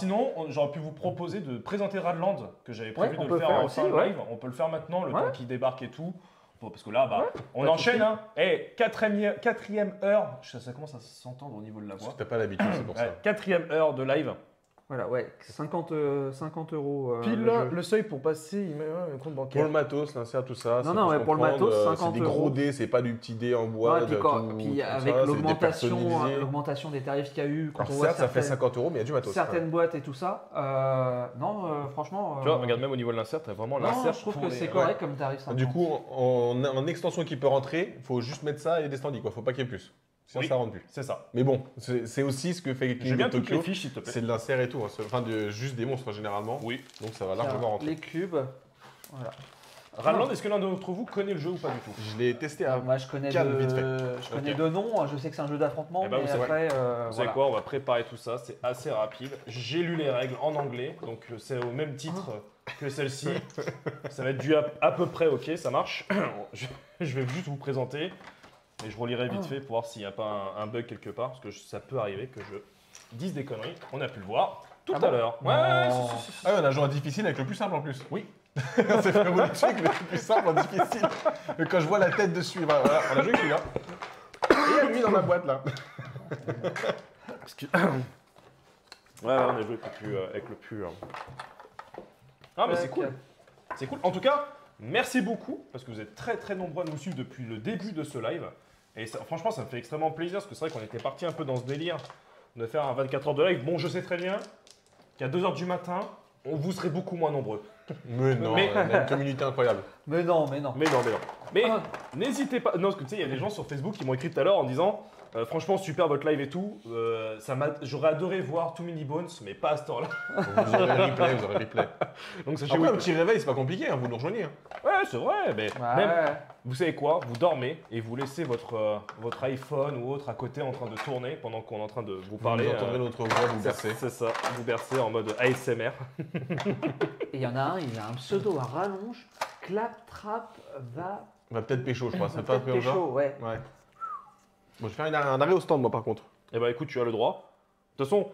sinon, j'aurais pu vous proposer de présenter Radland, que j'avais prévu Ouais, on de peut le faire faire en aussi, fin de ouais. live. On peut le faire maintenant, le Ouais. temps qu'il débarque et tout. Bon, parce que là, bah, on pas de enchaîne. souci. Hein. Eh, quatrième heure. Ça commence à s'entendre au niveau de la Parce voix. que t'as pas l'habitude, c'est pour Ouais, ça. quatrième heure de live. Voilà, ouais, 50 €. Pile le jeu. le seuil pour passer, il met un compte Pour bancaire. le matos, l'insert, tout ça. Non, ça non, peut se ouais, pour le comprendre, matos, c'est 50 des gros €. dés, c'est pas du petit dé en bois. Ouais, puis, puis comme avec ça, c'est des personnalisés. l'augmentation des tarifs qu'il y a eu, quand Alors on voit certes, ça fait certaines, 50 €, mais il y a du matos. certaines boîtes et tout ça, non, franchement. Tu vois, regarde même au niveau de l'insert, t'as vraiment non, l'insert. je trouve pour que les- c'est ouais. correct comme tarif. 50. Du coup, en extension qui peut rentrer, il faut juste mettre ça et des standees, quoi. Faut pas qu'il y ait plus. Sinon, Oui. ça rentre plus. C'est ça. Mais bon, c'est aussi ce que fait J'ai King bien of toutes les Tokyo. fiches, s'il te plaît. C'est de l'insert et tout. Hein. Enfin, juste des monstres généralement. Oui. Donc ça va Tiens, largement rentrer. les cubes, voilà. Radland, est-ce que l'un d'entre vous connaît le jeu ou pas du tout? Je l'ai testé à. Moi, je connais Calme, vite fait. je connais Ok. de nom, je sais que c'est un jeu d'affrontement, Eh ben, mais vous savez- après, Vous savez voilà. quoi, on va préparer tout ça, c'est assez rapide. J'ai lu les règles en anglais, donc c'est au même titre que celle-ci. Ça va être du à peu près ok, ça marche. Je vais juste vous présenter et je relirai vite fait pour voir s'il n'y a pas un bug quelque part, parce que ça peut arriver que je dise des conneries. On a pu le voir tout Ah à bon l'heure. Non. Ouais, si. Ah ouais, on a joué en difficile avec le plus simple en plus. Oui. On s'est fait rouler dessus avec le plus simple en difficile. Et quand je vois la tête dessus, voilà, on a joué avec celui-là. Et elle mis dans la boîte là. Parce que- ouais, on a joué avec le plus. Ah, mais c'est cool. C'est cool. En tout cas, merci beaucoup parce que vous êtes très très nombreux à nous suivre depuis le début de ce live. Et franchement, ça me fait extrêmement plaisir parce que c'est vrai qu'on était parti un peu dans ce délire de faire un 24 heures de live. Bon, je sais très bien qu'à 2 heures du matin, vous serez beaucoup moins nombreux. Mais non, Mais- on a une communauté incroyable. Mais non, mais non. Mais non. Mais Ah. n'hésitez pas. Non, parce que tu sais, il y a des gens sur Facebook qui m'ont écrit tout à l'heure en disant franchement, super votre live et tout. J'aurais adoré voir Too Many Bones, mais pas à ce temps-là. Vous aurez le replay, vous aurez le replay. Donc, sachez Après, oui. un petit réveil, c'est pas compliqué, hein, vous nous rejoignez. Hein. Ouais, c'est vrai. Mais Ouais. même, vous savez quoi? Vous dormez et vous laissez votre iPhone ou autre à côté en train de tourner pendant qu'on est en train de vous parler. Vous entendrez notre voix vous bercer. C'est ça, vous bercez en mode ASMR. Et il y en a un, il a un pseudo à rallonge. Clap, trap, va. On va peut-être pécho, je crois. C'est pas un Peut-être peu genre. pécho, ouais. Ouais. Bon, je vais faire un arrêt au stand, moi, par contre. Eh ben écoute, tu as le droit. De toute façon,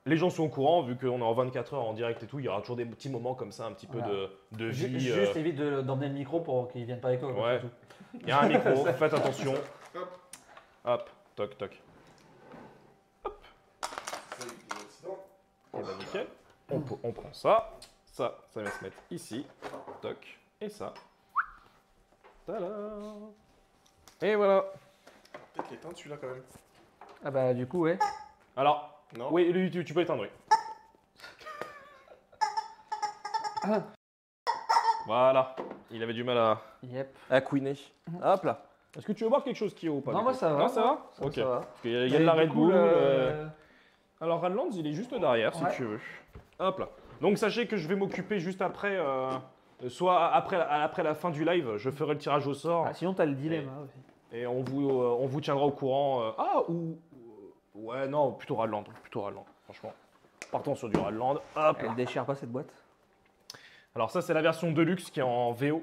les gens sont au courant, vu qu'on est en 24 heures en direct et tout, il y aura toujours des petits moments comme ça, un petit peu Voilà. de vie. Juste évite d'emmener le micro pour qu'il vienne pas avec eux. Ouais. c'est tout. Il y a un micro, faites attention. Hop, toc, toc. Et ben nickel. On prend ça. Ça va se mettre ici. Toc. Et ça. Tada. Et voilà. Peut-être l'éteindre celui-là quand même. Ah bah du coup, ouais. Alors, Non. oui, lui, tu peux éteindre, oui. Voilà. Il avait du mal Yep. à couiner. Hop là. Est-ce que tu veux boire quelque chose qui est ou pas Non, du moi coup ça va. Non, ça va Ça, Ok. ça va. Parce qu'il y a de la Et Red du coup, Bull. Alors, Radlands, il est juste derrière, si Ouais. tu veux. Hop là. Donc, sachez que je vais m'occuper juste après, soit après la fin du live, je ferai le tirage au sort Ah, sinon, t'as le dilemme hein, aussi. et on vous tiendra au courant. Ouais, non, plutôt Radland, franchement. Partons sur du Radland. Hop là. Elle déchire pas cette boîte. Alors, ça, c'est la version Deluxe qui est en VO.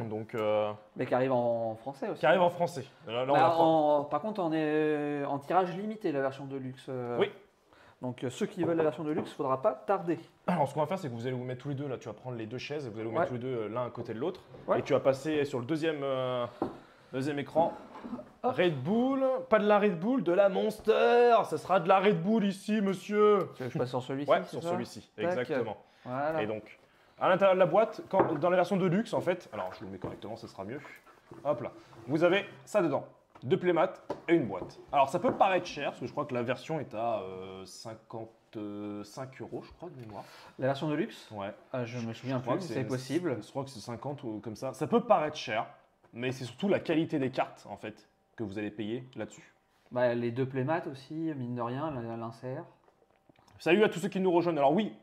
Donc, Mais qui arrive en français aussi. qui arrive en français. Là, on Bah, apprend. par contre, on est en tirage limité, la version de luxe. Oui. Donc, ceux qui veulent la version de luxe, faudra pas tarder. Alors, ce qu'on va faire, c'est que vous allez vous mettre tous les deux, là, tu vas prendre les deux chaises et vous allez vous Ouais. mettre tous les deux l'un à côté de l'autre. Ouais. Et tu vas passer sur le deuxième écran. Red Bull, pas de la Red Bull, de la Monster. Ça sera de la Red Bull ici, monsieur. Tu veux que je passe sur celui-ci Ouais, c'est sur ça celui-ci, Tac. exactement. Voilà. Et donc, à l'intérieur de la boîte, dans la version de luxe, en fait, alors je le mets correctement, ça sera mieux. Hop là, vous avez ça dedans. 2 playmat et une boîte. Alors, ça peut paraître cher, parce que je crois que la version est à 55 €, je crois, de mémoire. La version de luxe Ouais. Je me souviens crois plus, que c'est possible. Je crois que c'est 50 ou comme ça. Ça peut paraître cher, mais c'est surtout la qualité des cartes, en fait, que vous allez payer là-dessus. Bah, les deux playmats aussi, mine de rien, l'insert. Salut à tous ceux qui nous rejoignent. Alors oui,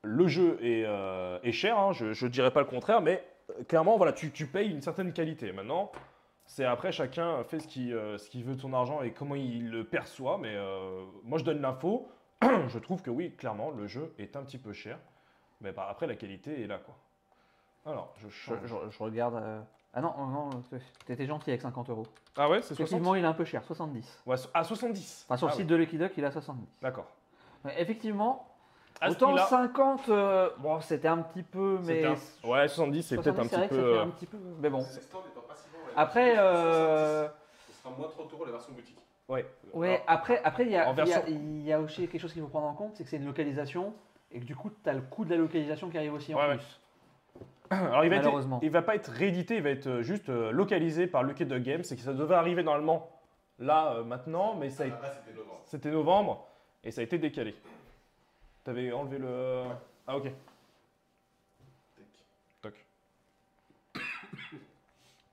le jeu est cher, hein, je ne dirais pas le contraire, mais clairement, voilà, tu payes une certaine qualité. Maintenant, c'est après, chacun fait ce qu'il veut de son argent et comment il le perçoit, mais moi, je donne l'info. Je trouve que oui, clairement, le jeu est un petit peu cher, mais bah, après, la qualité est là, quoi. Alors, je change. Je regarde. Ah non, non, t'étais gentil avec 50 €. Ah ouais, c'est 60. Effectivement, il est un peu cher, 70. Ouais, à 70. Enfin, sur Ah le site ouais. de Lucky Duck, il est à 70. D'accord. Mais effectivement, À ce Autant prix-là, 50, bon, c'était un petit peu, mais. ouais, 70, c'est peut-être un 70, c'est vrai petit que ça peu. fait un petit peu. Mais bon. Ces stands étant pas si bons, ouais. Après, Ce sera moins 30 € la version boutique. Ouais. ouais, Alors, après il y a, en version- il y a aussi quelque chose qu'il faut prendre en compte, c'est que c'est une localisation et que du coup, tu as le coût de la localisation qui arrive aussi en Ouais, plus. Alors, Malheureusement. il va pas être réédité, il va être juste localisé par Lucky Duck Games. C'est que ça devait arriver normalement là, maintenant, mais ça a été- Là, c'était novembre. c'était novembre et ça a été décalé. T'avais enlevé le. Ah, ok. Toc.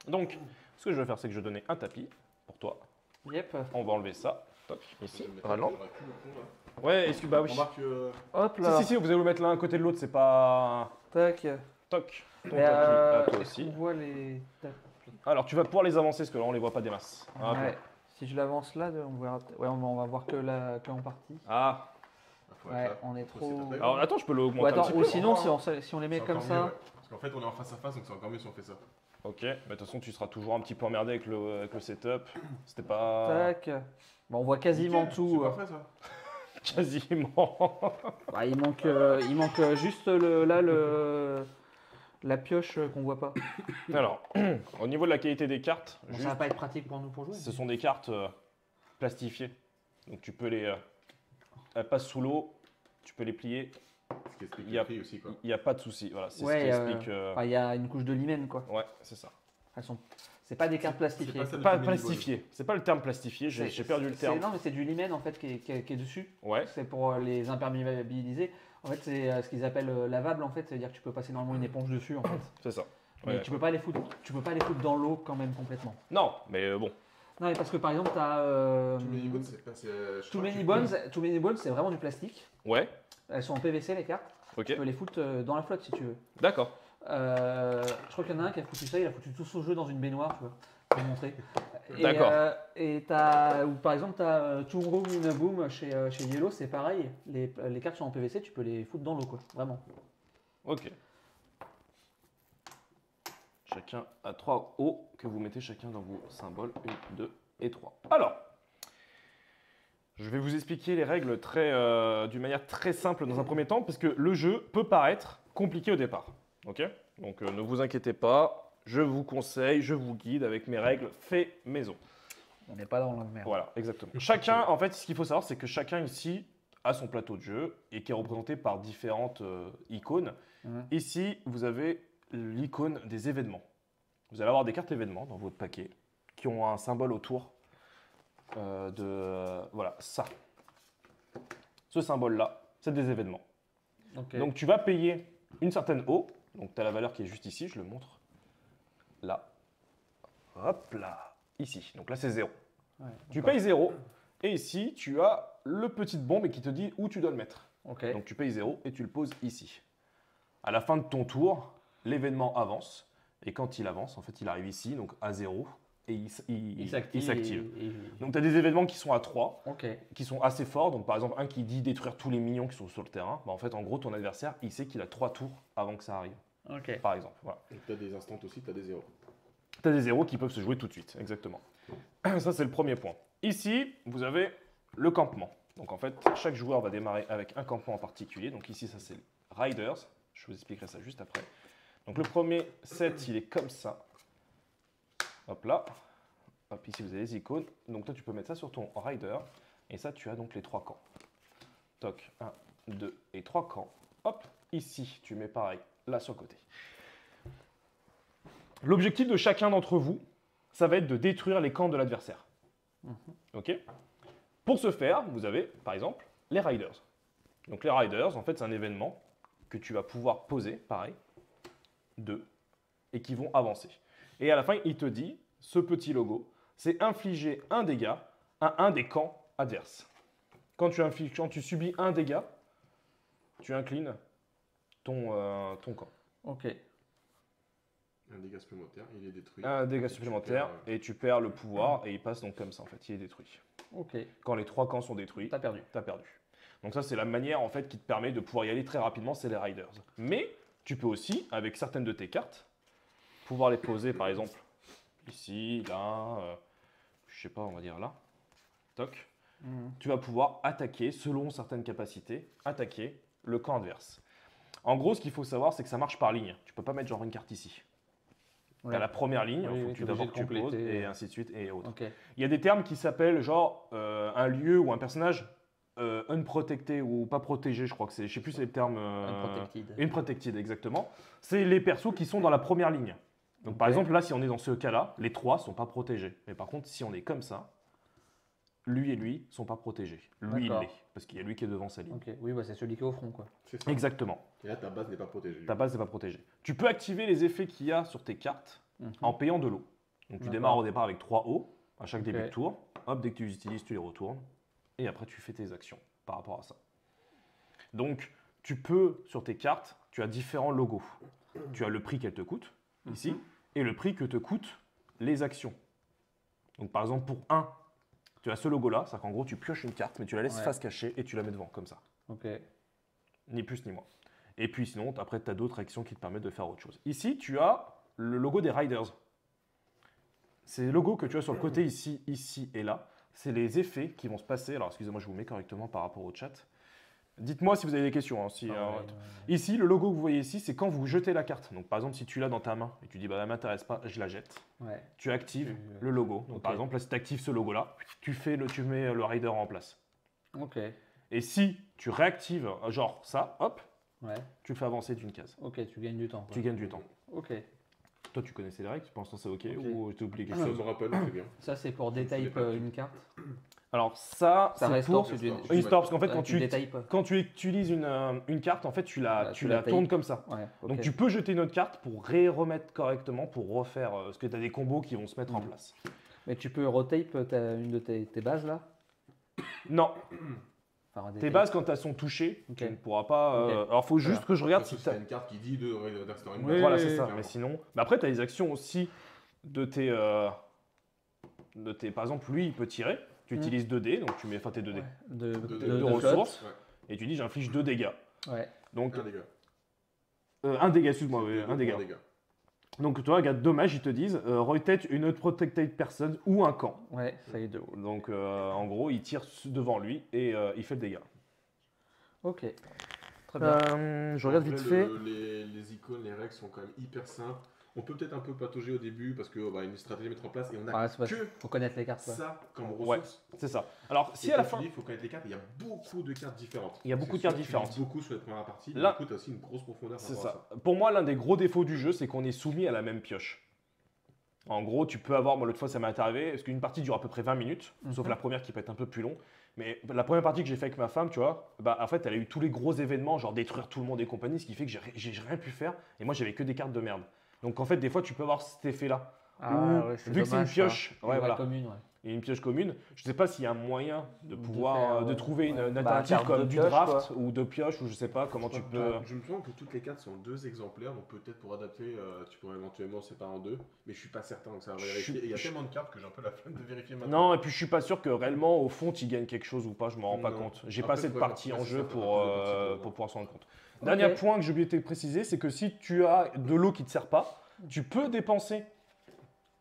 Donc, ce que je vais faire, c'est que je vais donner un tapis pour toi. Yep. On va enlever ça. Toc, ici. Je vais mettre Ralent. un peu le con, là. Ouais, est-ce que bah oui. Remarque, Hop Si, là. si, si, vous allez le mettre l'un à côté de l'autre, c'est pas. Tac. Toc. Ton Mais, tapis à toi est-ce aussi. qu'on voit les tapis? Alors, tu vas pouvoir les avancer parce que là, on les voit pas des masses. Hop. Ouais. Si je l'avance là, on verra. Ouais, on va voir que en partie. Ah. faut Ouais, être là. on est C'est trop. pas Alors, attends, je peux Ou l'augmenter un attends, petit ou peu. sinon, si on les met C'est comme encore ça. mieux, ouais. Parce qu'en fait, on est en face à face, donc c'est encore mieux si on fait ça. Ok, mais de toute façon, tu seras toujours un petit peu emmerdé avec le setup. C'était pas. Tac. Bon, on voit quasiment Nickel, tout. C'est parfait, ça. Quasiment. Bah, il manque juste la pioche qu'on voit pas. Alors, au niveau de la qualité des cartes, Bon, juste, ça va pas être pratique pour nous pour jouer. ce sont des cartes plastifiées. Donc, tu peux les. Elles passent sous l'eau, tu peux les plier, Ce qui explique Il y a- le prix aussi, quoi. il n'y a pas de souci. Voilà, c'est Ouais, ce qui explique. Enfin, il y a une couche de limen quoi. Ouais, c'est ça. C'est pas des cartes plastifiées. pas ça. Pas mini-ball. plastifié. C'est pas le terme plastifié, j'ai perdu le terme. Non, mais c'est du limen en fait qui est dessus. Ouais, C'est pour les imperméabiliser. En fait, c'est ce qu'ils appellent lavable en fait, c'est-à-dire que tu peux passer normalement une éponge dessus en fait. c'est ça. Mais Ouais, tu peux pas les foutre dans l'eau quand même complètement. Non, mais bon. Non, mais parce que par exemple, tu as Too Many Bones, c'est pas. je Too crois que Many tu- Bones, Too Many Bones, c'est vraiment du plastique. Ouais, Elles sont en PVC les cartes. ok. Tu peux les foutre dans la flotte si tu veux. D'accord. Je crois qu'il y en a un qui a foutu ça, il a foutu tout son jeu dans une baignoire, tu vois, pour montrer. D'accord. Ou par exemple, tu as Two Room in a Boom chez Yellow, c'est pareil. Les cartes sont en PVC, tu peux les foutre dans l'eau, quoi, vraiment. Ok. Chacun a 3 hauts que vous mettez chacun dans vos symboles. 1, 2 et 3. Alors, je vais vous expliquer les règles d'une manière très simple dans un premier temps, parce que le jeu peut paraître compliqué au départ. Ok. Donc ne vous inquiétez pas, je vous conseille, je vous guide avec mes règles fait maison. On n'est pas dans la merde. Voilà, exactement. Chacun, en fait, ce qu'il faut savoir, c'est que chacun ici a son plateau de jeu et qui est représenté par différentes icônes. Mhm. Ici, vous avez l'icône des événements. Vous allez avoir des cartes événements dans votre paquet qui ont un symbole autour voilà, ça. Ce symbole-là, c'est des événements. Ok. Donc, tu vas payer une certaine eau. Donc, tu as la valeur qui est juste ici, je le montre. Là. Hop là. Ici. Donc là, c'est 0. Ouais, Tu d'accord. payes 0. Et ici, tu as le petite bombe qui te dit où tu dois le mettre. Ok. Donc tu payes 0 et tu le poses ici. À la fin de ton tour, l'événement avance. Et quand il avance, en fait, il arrive ici, donc à 0. Et il s'active. Donc tu as des événements qui sont à 3, Ok. qui sont assez forts. Donc par exemple, un qui dit détruire tous les minions qui sont sur le terrain. Bah, en fait, en gros, ton adversaire, il sait qu'il a 3 tours avant que ça arrive. Ok. Par exemple. Voilà. Donc, t'as des instants aussi, t'as des zéros. Tu as des 0 qui peuvent se jouer tout de suite, exactement. Ça, c'est le premier point. Ici, vous avez le campement. Donc en fait, chaque joueur va démarrer avec un campement en particulier. Donc ici, ça c'est Riders. Je vous expliquerai ça juste après. Donc le premier set, il est comme ça. Hop là. Hop, ici, vous avez les icônes. Donc toi, tu peux mettre ça sur ton Rider. Et ça, tu as donc les 3 camps. Toc, 1, 2 et 3 camps. Hop, ici, tu mets pareil, là sur le côté. L'objectif de chacun d'entre vous, ça va être de détruire les camps de l'adversaire. Ok. Pour ce faire, vous avez, par exemple, les Riders. Donc les Riders, en fait, c'est un événement que tu vas pouvoir poser, pareil, 2, et qui vont avancer. Et à la fin, il te dit, ce petit logo, c'est infliger un dégât à un des camps adverses. Quand tu subis un dégât, tu inclines ton camp. Ok. Un dégât supplémentaire, il est détruit. Un dégât Et tu supplémentaire, perds, et tu perds le pouvoir, et il passe donc comme ça, en fait, il est détruit. Ok. Quand les 3 camps sont détruits, T'as perdu. tu as perdu. Donc ça, c'est la manière en fait qui te permet de pouvoir y aller très rapidement, c'est les Riders. Mais tu peux aussi, avec certaines de tes cartes, pouvoir les poser par exemple ici, là, je sais pas, on va dire là. Toc. Mhm. Tu vas pouvoir attaquer selon certaines capacités, attaquer le camp adverse. En gros, ce qu'il faut savoir, c'est que ça marche par ligne. Tu peux pas mettre genre une carte ici. Ouais. Tu as la première ligne, il Oui, faut oui, que tu t'es d'abord obligé que de tu poses, compléter. et ainsi de suite, et autres. Ok. Il y a des termes qui s'appellent genre un lieu ou un personnage unprotected ou pas protégé, je crois que c'est. Je sais plus c'est le terme. Unprotected. Unprotected, exactement. C'est les persos qui sont dans la première ligne. Donc par Ok. exemple, là, si on est dans ce cas-là, les trois sont pas protégés. Mais par contre, si on est comme ça, lui et lui sont pas protégés. Lui, il D'accord. l'est, parce qu'il y a lui qui est devant sa ligne. Ok. Oui, bah, c'est celui qui est au front, quoi. C'est ça. Exactement. Et là, ta base n'est pas protégée. Ta base n'est pas protégée. Tu peux activer les effets qu'il y a sur tes cartes en payant de l'eau. Donc tu D'accord. démarres au départ avec 3 eaux à chaque Ok. début de tour. Hop, dès que tu les utilises, tu les retournes. Et après, tu fais tes actions par rapport à ça. Donc, tu peux, sur tes cartes, tu as différents logos. Tu as le prix qu'elle te coûte, ici, et le prix que te coûtent les actions. Donc, par exemple, pour 1, tu as ce logo-là, c'est-à-dire qu'en gros, tu pioches une carte, mais tu la laisses Ouais. face cachée et tu la mets devant, comme ça. Ok. Ni plus ni moins. Et puis sinon, après, tu as d'autres actions qui te permettent de faire autre chose. Ici, tu as le logo des Riders. Ces logos que tu as sur le côté ici, ici et là, c'est les effets qui vont se passer. Alors, excusez-moi, je vous mets correctement par rapport au chat. Dites-moi si vous avez des questions. Hein, si, Ah, ouais, ouais. Ici, le logo que vous voyez ici, c'est quand vous jetez la carte. Donc, par exemple, si tu l'as dans ta main et tu dis, bah, elle m'intéresse pas, je la jette. Ouais. Tu actives Tu- le logo. Donc, Ok. par exemple, là, si tu actives ce logo-là, tu mets le Rider en place. Ok. Et si tu réactives, genre ça, hop, Ouais. tu le fais avancer d'une case. Ok, tu gagnes du temps. quoi. Tu gagnes du temps. Ok. Toi, tu connaissais les règles, tu penses que c'est OK, Ok. ou tu oublié quelque Ça chose? me rappelle, c'est bien. Ça, c'est pour détype une carte. Alors, ça, Ça c'est restaure pour si tu une store, parce qu'en fait, Ouais, quand tu tu détypes. quand tu utilises une carte, en fait, tu la Tu la tournes tapes. comme ça. Ouais. Ok. Donc, tu peux jeter une autre carte pour remettre correctement, pour refaire, parce que tu as des combos qui vont se mettre en place. Mais tu peux rotape une de tes bases là. Non, Enfin, tes détape. bases, quand elles sont touchées, Ok. tu ne pourras pas. Ok. Alors, il faut juste Voilà. que je regarde Parce si que tu c'est une carte qui dit d'instaurer une Oui, base. Voilà, oui, c'est oui, ça. clairement. Mais sinon. Mais après, tu as les actions aussi de tes. Par exemple, lui, il peut tirer. Tu utilises 2 dés, donc tu mets. Enfin, tes 2 dés. Ouais. De de flotte. ressources. Ouais. Et tu dis, j'inflige 2 dégâts. Ouais. Donc, Un dégât. un dégât, excuse-moi, oui, Deux, un dégât. un dégât. Donc, toi, regarde, dommage, ils te disent, rotate une autre protected person ou un camp. Ouais, ça y est. Donc, en gros, il tire devant lui et il fait le dégât. Ok. Très bien. Je regarde En vite vrai, fait. les icônes, les règles sont quand même hyper simples. On peut peut-être un peu patauger au début parce que une stratégie à mettre en place et on a Ouais, c'est parce que faut connaître les cartes. Quoi. ça comme Ouais. ressource. C'est ça. Alors, si Et à la comme fin. tu dis, il faut connaître les cartes. Il y a beaucoup de cartes différentes. Il y a beaucoup de C'est cartes sûr que tu différentes. lises beaucoup sur les premières parties. Là- Là, du coup, tu as aussi une grosse profondeur. par C'est rapport à ça. Pour moi, l'un des gros défauts du jeu, c'est qu'on est soumis à la même pioche. En gros, tu peux avoir, moi l'autre fois ça m'est arrivé, parce qu'une partie dure à peu près 20 minutes, sauf la première qui peut être un peu plus long. Mais la première partie que j'ai fait avec ma femme, tu vois, bah en fait elle a eu tous les gros événements, genre détruire tout le monde et compagnie, ce qui fait que j'ai rien pu faire. Et moi j'avais que des cartes de merde. Donc en fait des fois tu peux avoir cet effet-là. Ah, Ou, ouais, c'est vu que c'est une dommage, ça. pioche, Une ouais, vraie voilà. commune, ouais. Et une pioche commune, je sais pas s'il y a un moyen de pouvoir faire, de trouver une ouais. alternative Carte comme de du pioche, draft quoi. ou de pioche ou je sais pas comment tu peux. Je me sens que toutes les cartes sont 2 exemplaires, donc peut-être pour adapter, tu pourrais éventuellement séparer en 2, mais je suis pas certain, donc ça va vérifier. Et il y a tellement de cartes que j'ai un peu la flemme de vérifier maintenant. Non, et puis je suis pas sûr que réellement au fond tu gagnes quelque chose ou pas, je m'en rends pas Non. compte. J'ai Après, pas assez de faudrait parties voir en si jeu ça fait pour, partie de la partie pour pouvoir s'en rendre compte. Dernier point que j'ai oublié de te préciser, c'est que si tu as de l'eau qui te sert pas, tu peux dépenser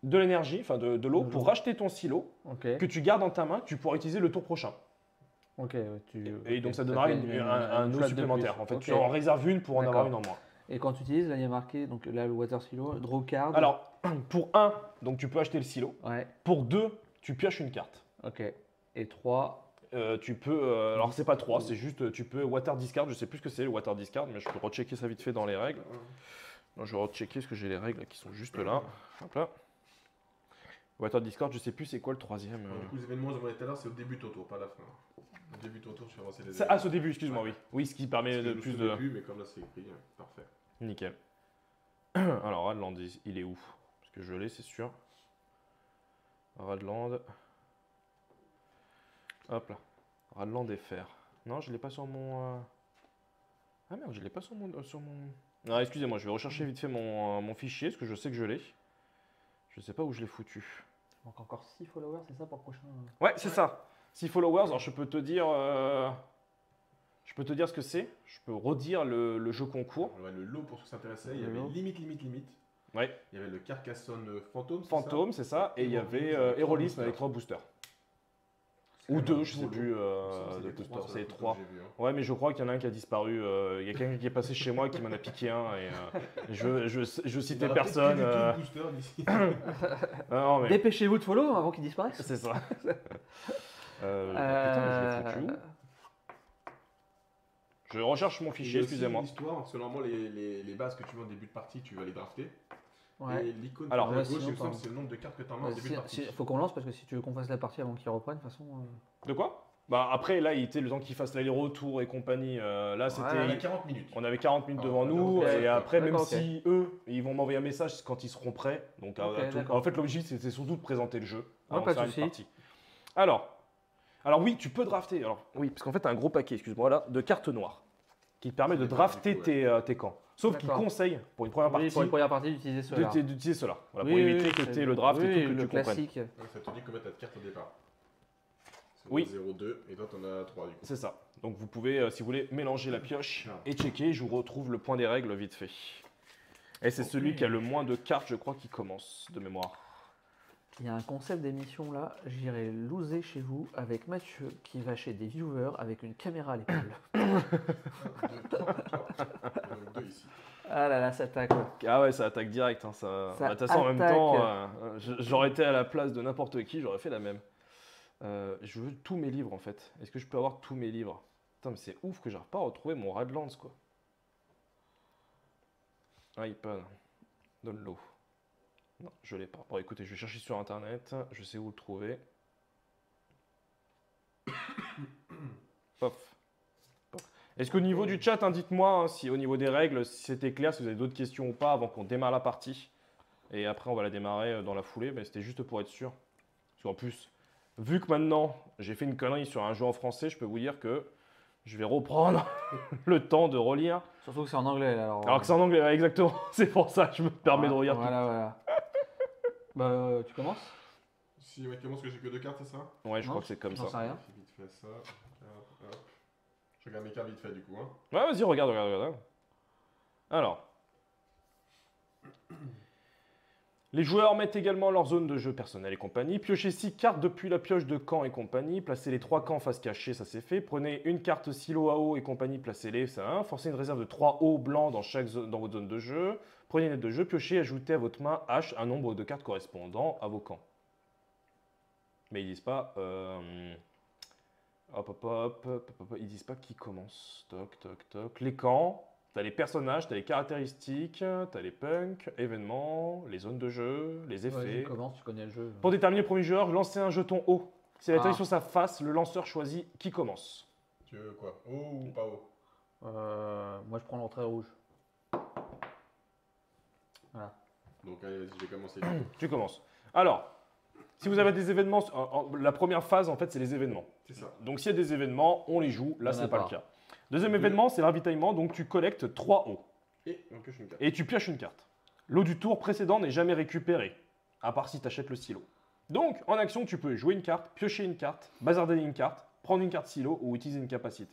de l'énergie, enfin de l'eau, pour racheter ton silo Ok. que tu gardes dans ta main, que tu pourras utiliser le tour prochain. Ok. Ouais, Et donc ok. ça donnera fait un flotte eau de supplémentaire. plus. En fait, Ok. tu en réserves une pour en avoir D'accord. une en moins. Et quand tu utilises, là il y a marqué, donc là le water silo, draw card. Alors, pour 1, donc tu peux acheter le silo. Ouais. Pour 2, tu pioches une carte. Ok. Et 3. Tu peux, alors c'est pas 3, c'est juste tu peux water discard, je sais plus ce que c'est le water discard, mais je peux rechecker ça vite fait dans les règles. Non, je vais rechecker parce que j'ai les règles qui sont juste là. Hop là. Water discard, je sais plus c'est quoi le troisième. Du coup, les événements, je demandais tout à l'heure, c'est au début de ton tour, pas à la fin. Au début de ton tour, tu fais avancer les Ah, c'est au début, excuse-moi, Ouais. oui. Oui, ce qui permet de plus de. Début, mais comme là c'est écrit, parfait. Nickel. Alors, Radland, il est où? Parce que je l'ai, c'est sûr. Radland. Hop là. Radland FR. Non, je l'ai pas sur mon. Ah merde, je l'ai pas sur mon. Non, excusez-moi, je vais rechercher vite fait mon fichier, parce que je sais que je l'ai. Je sais pas où je l'ai foutu. Il manque encore 6 followers, c'est ça pour le prochain Ouais, c'est ça. 6 followers, alors je peux te dire. Je peux te dire ce que c'est. Je peux redire le jeu concours. Ouais, le lot, pour ceux qui s'intéressaient, il y Le avait lot. limite. Ouais. Il y avait le Carcassonne Fantôme. c'est Fantôme, c'est ça. Et il y avait Héroïsme avec Héroïsme trois avec 3 boosters. Ou deux, je sais Bolo. plus. C'est De les Toaster, trois, c'est les que trois. j'ai vu, hein. Ouais, mais je crois qu'il y en a un qui a disparu. Il y a quelqu'un qui est passé chez moi qui m'en a piqué un. Et je citais Il aura personne. peut-être plus du tout de booster d'ici. Non, mais Dépêchez-vous de follow avant qu'il disparaisse. c'est ça. Putain, mais je l'ai foutu où? Je recherche mon Il y fichier, a aussi excusez-moi. une histoire, parce que normalement les bases que tu mets en début de partie, tu vas les drafter. Ouais. Et l'icône Alors, à ouais, gauche, sinon, il me semble, t'en- c'est le nombre de cartes que tu en as en début de partie. Faut qu'on lance parce que si tu veux qu'on fasse la partie avant qu'il reprenne, de toute façon. De quoi? Bah après, là, il était le temps qu'il fasse l'aller-retour et compagnie. Là, c'était. On a 40 minutes. On avait 40 minutes Ah, devant nous, ok, et d'accord. après, même D'accord, si eux, ils vont m'envoyer un message quand ils seront prêts. Donc, Ok, d'accord. en fait, l'objectif, c'était surtout de présenter le jeu Ouais, avant pas de faire de une souci. partie. Alors oui, tu peux drafter. Alors, oui, parce qu'en fait, tu as un gros paquet, excuse-moi, là, de cartes noires qui te permet de C'est des drafter cartes, du tes camps. Sauf qu'il D'accord. conseille, pour une première Oui, partie, pour une première partie, d'utiliser cela. d'utiliser cela. Voilà, pour éviter que tu aies le draft et tout, que le tu comprennes. classique. Ouais, ça te dit combien tu as de cartes au départ. C'est Oui. 0,2 et toi, tu en as 3 du coup. C'est ça. Donc, vous pouvez, si vous voulez, mélanger la pioche Ah. et checker. Je vous retrouve le point des règles vite fait. Et c'est Ok. celui qui a le moins de cartes, je crois, qui commence, de mémoire. Il y a un concept d'émission là, j'irai loser chez vous avec Mathieu qui va chez des viewers avec une caméra à l'épaule. 1, 2, 3, 2 ici. Ah là là, ça tacle. Ah ouais, ça attaque direct. Hein, ça... Ça Bah, de toute façon, en même attaque. temps, j'aurais été à la place de n'importe qui, j'aurais fait la même. Je veux tous mes livres en fait. Est-ce que je peux avoir tous mes livres? Putain, mais c'est ouf que j'arrive pas à retrouver mon Radlands quoi. iPad. Donne-l'eau. Non, je l'ai pas. Bon, écoutez, je vais chercher sur internet. Je sais où le trouver. Pof. Est-ce qu'au niveau du chat, dites-moi hein, si au niveau des règles, si c'était clair, si vous avez d'autres questions ou pas avant qu'on démarre la partie. Et après, on va la démarrer dans la foulée. Mais c'était juste pour être sûr. Parce qu'en plus, vu que maintenant j'ai fait une connerie sur un jeu en français, je peux vous dire que je vais reprendre le temps de relire. Surtout que c'est en anglais là. Alors que c'est en anglais, ouais, exactement. C'est pour ça que je me permets de relire. Voilà, voilà. Bah, tu commences? Si, ouais, comment est-ce que j'ai que 2 cartes, c'est ça? Tout. Ouais, je Non, crois que c'est comme j'en ça. sais rien. J'ai vite fait ça. Hop. Je regarde mes cartes vite fait du coup. Hein. Ouais, vas-y, regarde. Alors. Les joueurs mettent également leur zone de jeu personnelle et compagnie. Piochez 6 cartes depuis la pioche de camp et compagnie. Placez les 3 camps face cachée, ça c'est fait. Prenez une carte silo AO et compagnie, placez-les, ça 1. Forcez une réserve de 3 hauts blancs dans votre zone de jeu. Prenez une lettre de jeu, piochez, ajoutez à votre main H un nombre de cartes correspondant à vos camps. Mais ils disent pas. Ils disent pas qui commence. Toc. Les camps. T'as les personnages, t'as les caractéristiques, t'as les punks, événements, les zones de jeu, les effets. Vas-y, commence, tu connais le jeu. Pour déterminer le premier joueur, lancez un jeton haut. Si elle atterrit Ah. sur sa face, le lanceur choisit qui commence. Tu veux quoi? Haut ou pas haut? Moi, je prends l'entrée rouge. Voilà. Donc allez, vas-y, je vais commencer. Tu commences. Alors, si vous avez des événements, la première phase en fait c'est les événements. C'est ça. Donc s'il y a des événements, on les joue. Là Il y en c'est a pas pas. le cas. Deuxième Deux. événement, c'est le ravitaillement. Donc tu collectes 3 hauts Et on pioche une carte. et tu pioches une carte. L'eau du tour précédent n'est jamais récupérée, à part si tu achètes le silo. Donc en action, tu peux jouer une carte, piocher une carte, bazarder une carte, prendre une carte silo ou utiliser une capacité.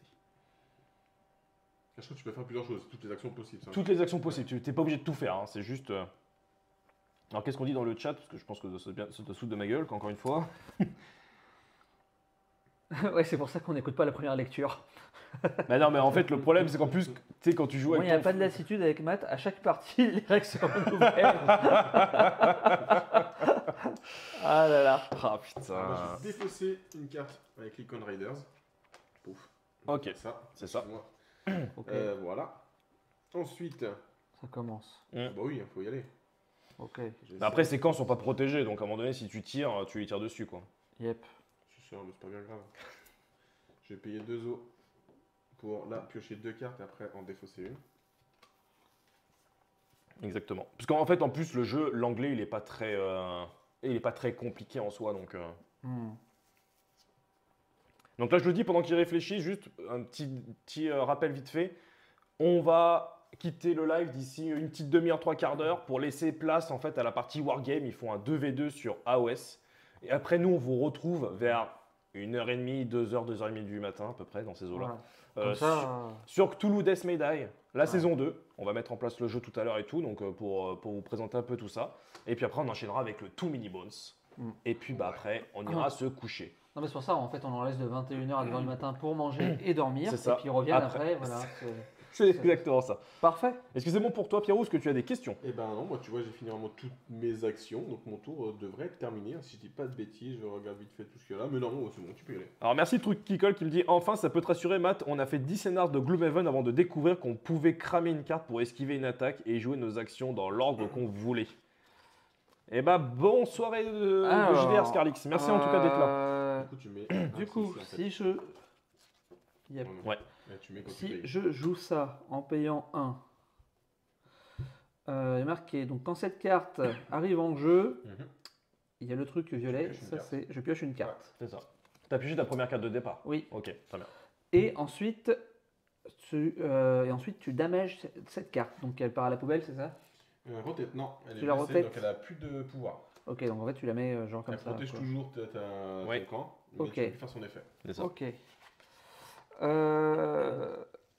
Je crois que tu peux faire plusieurs choses, toutes les actions possibles. Ça. Toutes les actions possibles. Tu n'es pas obligé de tout faire. Hein. C'est juste. Alors qu'est-ce qu'on dit dans le chat? Parce que je pense que ça te saute de ma gueule, qu'encore une fois. Ouais, c'est pour ça qu'on n'écoute pas la première lecture. Bah non, mais en fait, le problème, c'est qu'en plus, tu sais, quand tu joues Moi, il avec n'y a ton pas de lassitude avec Matt. À chaque partie, les règles se renouvellent. Ah là là. Ah Alors, moi, putain. je vais défausser une carte avec l'icône Riders. Pouf. Ok, Ça, c'est ça. excuse-moi. Ok, Voilà. Ensuite, ça commence. bah oui, il faut y aller. Ok, Après, ces camps sont pas protégés, donc à un moment donné, si tu tires, tu les tires dessus, quoi. yep. C'est sûr, mais c'est pas bien grave. Je vais payer 2 os pour là piocher 2 cartes et après en défausser une. Exactement. Parce qu'en fait, en plus, le jeu, l'anglais, il est pas très compliqué en soi, donc. Hmm. Donc là, je le dis pendant qu'il réfléchit, juste un petit rappel vite fait. On va quitter le live d'ici une petite demi-heure, 3/4 d'heure pour laisser place en fait à la partie Wargame. Ils font un 2v2 sur AOS. Et après, nous, on vous retrouve vers 1h30, 2h, 2h30 du matin à peu près dans ces eaux-là. Voilà. Comme ça, Sur Cthulhu Death May Die, la saison 2. On va mettre en place le jeu tout à l'heure et tout, donc pour vous présenter un peu tout ça. Et puis après, on enchaînera avec le Too Many Bones. Mm. Et puis bah, après, on ira se coucher. Non, mais c'est pour ça, en fait, on en laisse de 21h à 2h du matin pour manger et dormir. C'est ça. Et puis ils reviennent Après. après. Voilà. C'est exactement ça. Parfait. Est-ce que c'est bon pour toi, Pierrot? Est-ce que tu as des questions? Eh ben non, moi tu vois, j'ai fini vraiment toutes mes actions, donc mon tour devrait être terminé. Si je dis pas de bêtises, je regarde vite fait tout ce qu'il y a là, mais non, c'est bon, tu peux y aller. Alors merci Truc qui colle qui me dit enfin ça peut te rassurer Matt, on a fait 10 scénars de Gloomhaven avant de découvrir qu'on pouvait cramer une carte pour esquiver une attaque et jouer nos actions dans l'ordre qu'on voulait. Eh bah bonne soirée de JDR Scarlix, merci en tout cas d'être là. Du coup, tu mets. Du coup, si je. Yep. Ouais. Là, tu mets quand tu Si payes. je joue ça en payant 1, il est marqué, donc quand cette carte arrive en jeu, Mhm. il y a le truc violet, pioches une ça carte. c'est, je pioche une carte. C'est ça. T'as pioché ta première carte de départ. Oui. Ok, très bien. Et ensuite, tu damages cette carte, donc elle part à la poubelle, c'est ça? Rotate, non, elle est Tu la blessée, rotates. donc elle a plus de pouvoir. Ok, donc en fait tu la mets genre comme Elle ça. protège quoi. toujours Ouais. ton camp, mais Ok. tu peux faire son effet. C'est ça. Ok.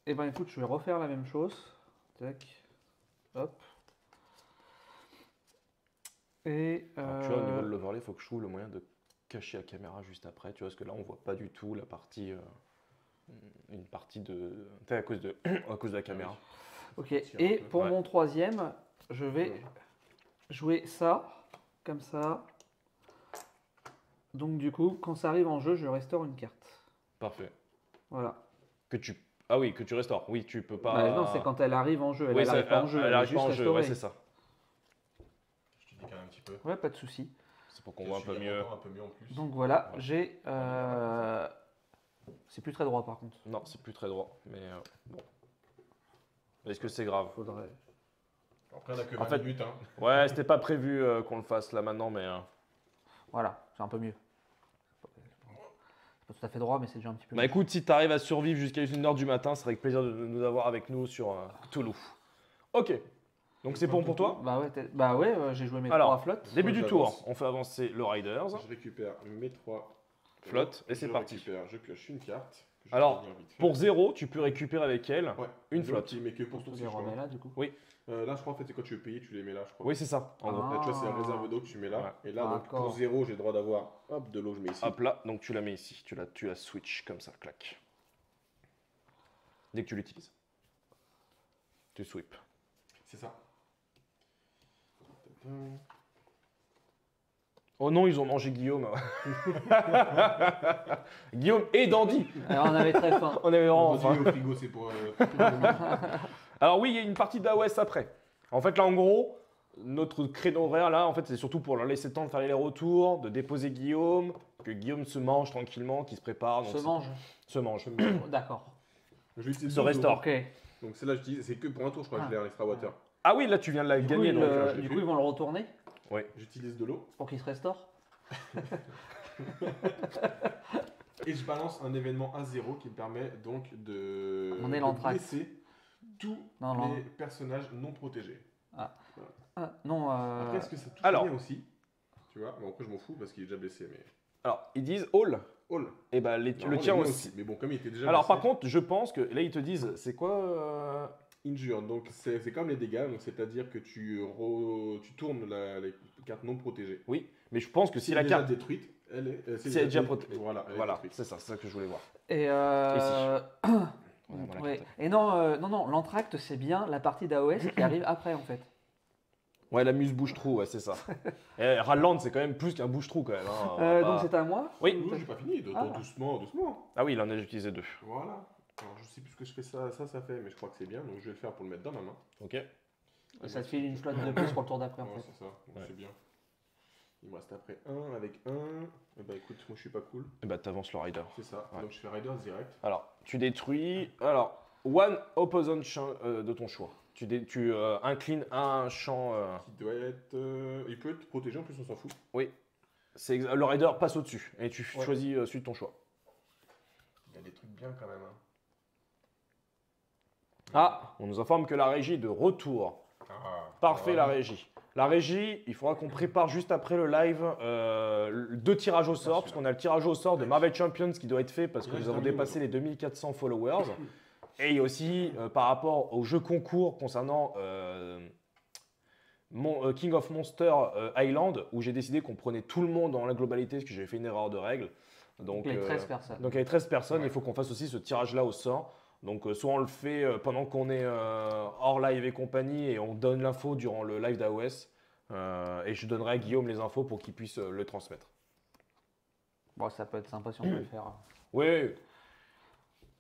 Et ben écoute, je vais refaire la même chose. Tac. Hop. Et Alors, tu vois, au niveau de l'overlay, il faut que je trouve le moyen de cacher la caméra juste après, tu vois, parce que là on voit pas du tout la partie, une partie de, tu sais, à cause de, à cause de la caméra. ok. Tire un Et peu. pour Ouais. mon troisième, je vais jouer ça, comme ça. Donc du coup, quand ça arrive en jeu, je restaure une carte. Parfait. Voilà. Que tu, ah oui, que tu restaures. Oui, tu peux pas. Bah, non, c'est quand elle arrive en jeu. Elle Oui, n'arrive pas en jeu. elle Elle est arrive juste pas en jeu, ouais, restaurée. c'est ça. Je te décale un petit peu. Ouais, pas de souci. C'est pour qu'on voit un peu mieux. Un peu mieux en plus. Donc voilà, Voilà. j'ai. C'est plus très droit par contre. Non, c'est plus très droit, mais bon. Est-ce que c'est grave? Faudrait. Après, on a que En 20 fait- minutes. Hein. Ouais, c'était pas prévu qu'on le fasse là maintenant, mais Voilà, c'est un peu mieux. C'est pas tout à fait droit, mais c'est déjà un petit peu bah mieux. écoute, si t'arrives à survivre jusqu'à 1h du matin, ce serait avec plaisir de nous avoir avec nous sur Cthulhu. Ok, donc c'est bon pour toi? Bah ouais, j'ai joué mes Alors, trois flottes. Début du J'avance. tour, on fait avancer le Riders. Je récupère mes 3 Flotte, et c'est parti. Je pioche une carte. que je Alors, vais tenir vite fait. Pour 0, tu peux récupérer avec elle Ouais, une donc, flotte. Mais que pour ton Je si les je crois. remets là du coup. Là, je crois en fait, c'est quand tu veux payer, tu les mets là, je crois. Oui, c'est ça, en gros. Là, tu vois, c'est la Ah. réserve d'eau que tu mets là. Ouais. Et là, donc, D'accord. pour 0, j'ai le droit d'avoir hop, de l'eau, je mets ici. Hop là, donc tu la mets ici, tu la switch comme ça, clac. Dès que tu l'utilises. Tu sweep. C'est ça. Oh non, ils ont mangé Guillaume. Guillaume et Dandy. Alors on avait très faim. On avait vraiment On faim. au frigo, c'est pour. Alors oui, il y a une partie d'AOS après. En fait, là, en gros, notre créneau horaire, là, en fait, c'est surtout pour leur laisser le temps de faire les retours, de déposer Guillaume, que Guillaume se mange tranquillement, qu'il se prépare. donc Se c'est- mange. Se mange. D'accord. Je vais utiliser Se deux restaure. eaux. Ok. Donc, celle-là, j'utilise, c'est que pour un tour, je crois que je l'ai en extra water. Ah oui, là, tu viens de la Du coup, gagner. ils, donc, je l'ai du fait. coup, ils vont le retourner J'utilise de l'eau pour qu'il se restaure. et je balance un événement à 0 qui me permet donc de, On est de l'entracte. blesser tous Non, non. les personnages non protégés. Ah, non. Après, est-ce que ça touche alors. bien aussi? Tu vois, bon, après je m'en fous parce qu'il est déjà blessé, mais. Alors, ils disent all. All. Et ben, le Normalement, tien le mien aussi. Mais bon, comme il était déjà Alors, blessé, par contre, je pense que là, ils te disent, c'est quoi Injure, donc c'est comme les dégâts, donc c'est-à-dire que tu tournes les cartes non protégées. Oui, mais je pense que si elle la est déjà carte. détruite, elle est. Si elle est déjà protégée. Voilà, elle est Voilà, détruite. c'est ça que je voulais voir. Et Voilà, ouais. carte. Et non, l'entracte c'est bien la partie d'AOS qui arrive après en fait. Ouais, la muse bouche-trou, ouais, c'est ça. Et Ralland, c'est quand même plus qu'un bouche-trou quand même. hein, on va Donc pas- c'est à moi. Oui. Oui, j'ai pas fini, doucement, doucement. Ah oui, il en a déjà utilisé 2. Voilà. Alors je sais plus ce que je fais ça fait, mais je crois que c'est bien, donc je vais le faire pour le mettre dans ma main. Ok. Et ça te file une flotte de plus pour le tour d'après en Ouais, fait. c'est ça, donc Ouais. c'est bien. Il me reste après 1 avec 1. Eh bah écoute, moi je suis pas cool. Et bah, t'avances le rider. C'est ça. Ouais. Donc je fais Riders direct. Alors, tu détruis. Alors, one opposant champ de ton choix. Tu inclines un champ. Qui doit être. Il peut être protégé en plus, on s'en fout. Le rider passe au-dessus. Et tu Ouais. choisis celui de ton choix. Il y a des trucs bien quand même. Hein. Ah, on nous informe que la régie est de retour. Parfait, la régie. La régie, il faudra qu'on prépare juste après le live 2 tirages au sort, parce qu'on a le tirage au sort de Marvel Champions qui doit être fait parce que Ouais, nous c'est avons terminé, dépassé les 2400 followers. Et il y a aussi par rapport au jeu concours concernant King of Monster Island, où j'ai décidé qu'on prenait tout le monde dans la globalité, parce que j'avais fait une erreur de règle. Donc il y a 13 personnes. Donc, il y a 13 personnes, Ouais. il faut qu'on fasse aussi ce tirage-là au sort. Donc, soit on le fait pendant qu'on est hors live et compagnie et on donne l'info durant le live d'AOS. Et je donnerai à Guillaume les infos pour qu'il puisse le transmettre. Bon, ça peut être sympa si on peut le faire. Oui,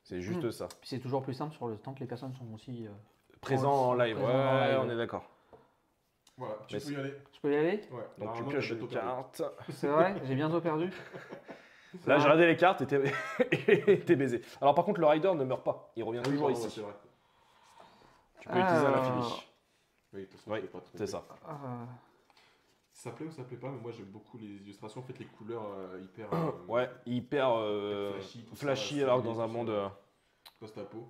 c'est juste ça. Puis c'est toujours plus simple sur le temps que les personnes sont aussi. Présent en live, Présent en ouais, live. on est d'accord. Voilà, tu Mais peux y aller. Je peux y aller? Ouais. Donc, tu Normalement, pioches t'as une bientôt perdu. carte. C'est vrai? J'ai bientôt perdu. Là, j'ai regardé les cartes et t'es baisé. Alors, par contre, le rider ne meurt pas. Il revient Ah oui, toujours pardon, ici. c'est vrai. Tu peux l'utiliser à Alors. l'infini. Oui, de toute façon, Oui, je l'ai pas trompé. c'est ça. Ça plaît ou ça plaît pas, mais moi j'aime beaucoup les illustrations. En fait, les couleurs hyper. Ouais, hyper flashy, tout flashy ça, alors stylé, dans un tout monde. ça. Post-apo.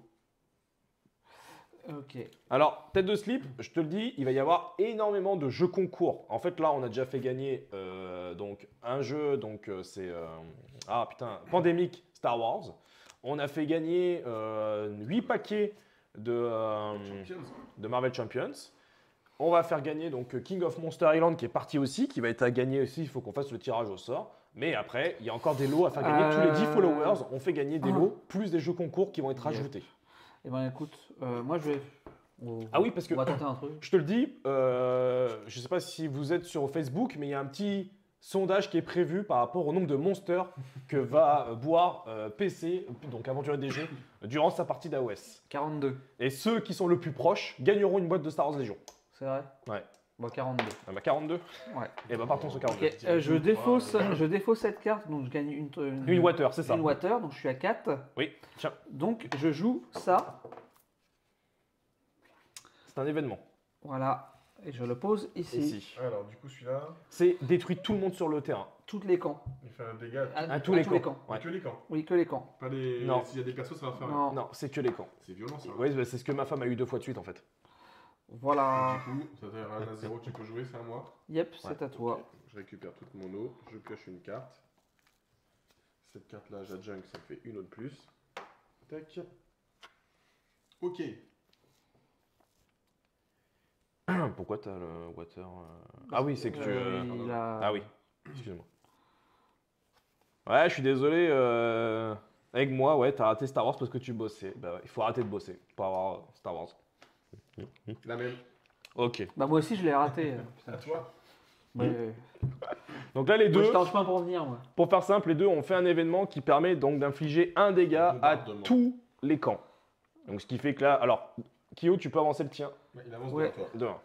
Ok. Alors, tête de slip, je te le dis, il va y avoir énormément de jeux concours. En fait, là, on a déjà fait gagner donc un jeu, donc c'est Pandemic Star Wars. On a fait gagner 8 paquets Champions. de Marvel Champions. On va faire gagner donc King of Monster Island qui est parti aussi, qui va être à gagner aussi. Il faut qu'on fasse le tirage au sort. Mais après, il y a encore des lots à faire gagner. Tous les 10 followers, on fait gagner des lots, plus des jeux concours qui vont être Yep. ajoutés. Eh ben écoute, moi je vais. Ah oui, parce que On va tenter un truc. je te le dis, je ne sais pas si vous êtes sur Facebook, mais il y a un petit sondage qui est prévu par rapport au nombre de monsters que va boire PC, donc Aventurier des Jeux, durant sa partie d'AOS. 42. Et ceux qui sont le plus proches gagneront une boîte de Star Wars Légion. C'est vrai? Ouais. Bon, 42. Ah bah 42. Ouais. Et bah partons sur 42. Ok, je défausse cette carte, donc je gagne Une water, c'est ça. Une water, donc je suis à 4. Oui, tiens, Donc je joue ça, c'est un événement. voilà, et je le pose ici. Ici. Alors, du coup, celui-là, C'est détruit tout le monde sur le terrain. Toutes les camps. il fait un dégât. À tous les camps. Ouais. Que les camps. Oui, que les camps. Pas les. Non. S'il y a des persos, ça va faire rien. Non. Non, c'est que les camps. C'est violent ça. Oui, bah, c'est ce que ma femme a eu 2 fois de suite en fait. Voilà. Du coup, ça fait un à 0, tu peux jouer, c'est à moi. Yep, c'est à toi. Ok, je récupère toute mon eau, je pioche une carte. Cette carte-là, j'adjunct, ça me fait une autre plus. Tac. Ok. Pourquoi t'as le water Ah oui, c'est que tu. Il a- Ah oui, excuse-moi. Ouais, je suis désolé. Avec moi, ouais, t'as raté Star Wars parce que tu bossais. Bah ouais, il faut arrêter de bosser pour avoir Star Wars. La même. Ok. Bah moi aussi je l'ai raté. À toi. Ouais. Donc là, les Moi, deux, je t'arrange pas pour venir moi. pour faire simple, les deux ont fait un événement qui permet donc d'infliger un dégât à Bombardement. tous les camps. Donc ce qui fait que là, alors, Kyo, tu peux avancer le tien. Ouais, il avance Ouais. devant toi. De 1.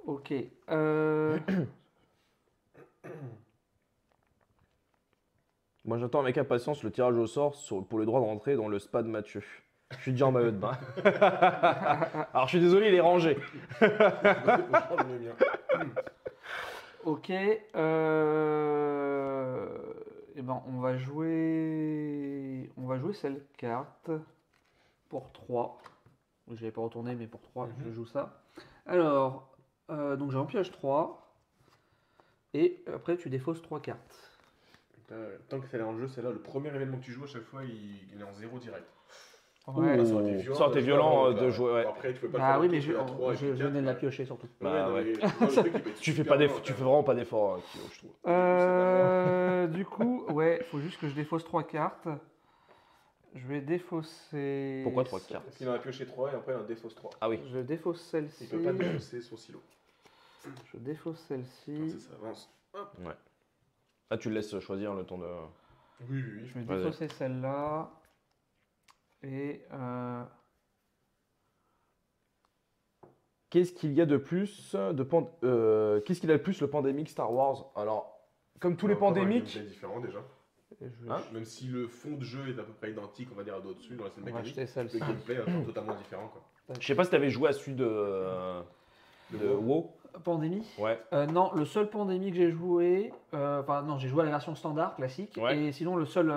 Ok. Moi, j'attends avec impatience le tirage au sort pour le droit de rentrer dans le spa de Mathieu. Je suis déjà en maillot de bain. Alors, je suis désolé, il est rangé. Je prends le mien. Ok. Eh ben, on va jouer cette carte pour 3. Je ne l'ai pas retourné, mais pour 3, je joue ça. Alors, donc j'en pioche 3. Et après, tu défausses 3 cartes. Tant que c'est en jeu, c'est là. Le premier événement que tu joues, à chaque fois, il est en 0 direct. Ouais. Ouh. Ça aurait été violent, Ça aurait été de violent, jouer avant, de jouer, ouais. Après, tu peux pas le Ah faire oui, en mais kick, à trois, et puis je venais de la quatre, piocher surtout. Bah non, ouais. mais moi, le truc, il peut être Tu fais super pas violent, tu quand fais vraiment pas d'effort, Kyo, je trouve. Du coup, ouais, faut juste que je défausse 3 cartes. Je vais défausser. Pourquoi 3 cartes Parce qu'il en a pioché 3 et après il en défausse 3. Ah oui. Je défausse Il celle-ci. peut pas défausser son silo. Je défausse Quand celle-ci. ça avance. Ah, tu le laisses choisir le temps de. Oui, oui, oui. Je vais Vas-y. défausser celle-là. Et Qu'est-ce qu'il y a de plus qu'est-ce qu'il a de plus le pandémique Star Wars? Alors, comme tous les pandémiques. C'est différent déjà. je vais, Hein Même si le fond de jeu est à peu près identique, on va dire à d'autres-dessus dans la scène on va mécanique, acheter celle-ci. le gameplay est totalement différent. Quoi. Je sais pas si t'avais joué à celui de WoW. Pandémie. Ouais. Non, le seul Pandémie que j'ai joué, enfin non, j'ai joué à la version standard classique. Ouais. Et sinon, le seul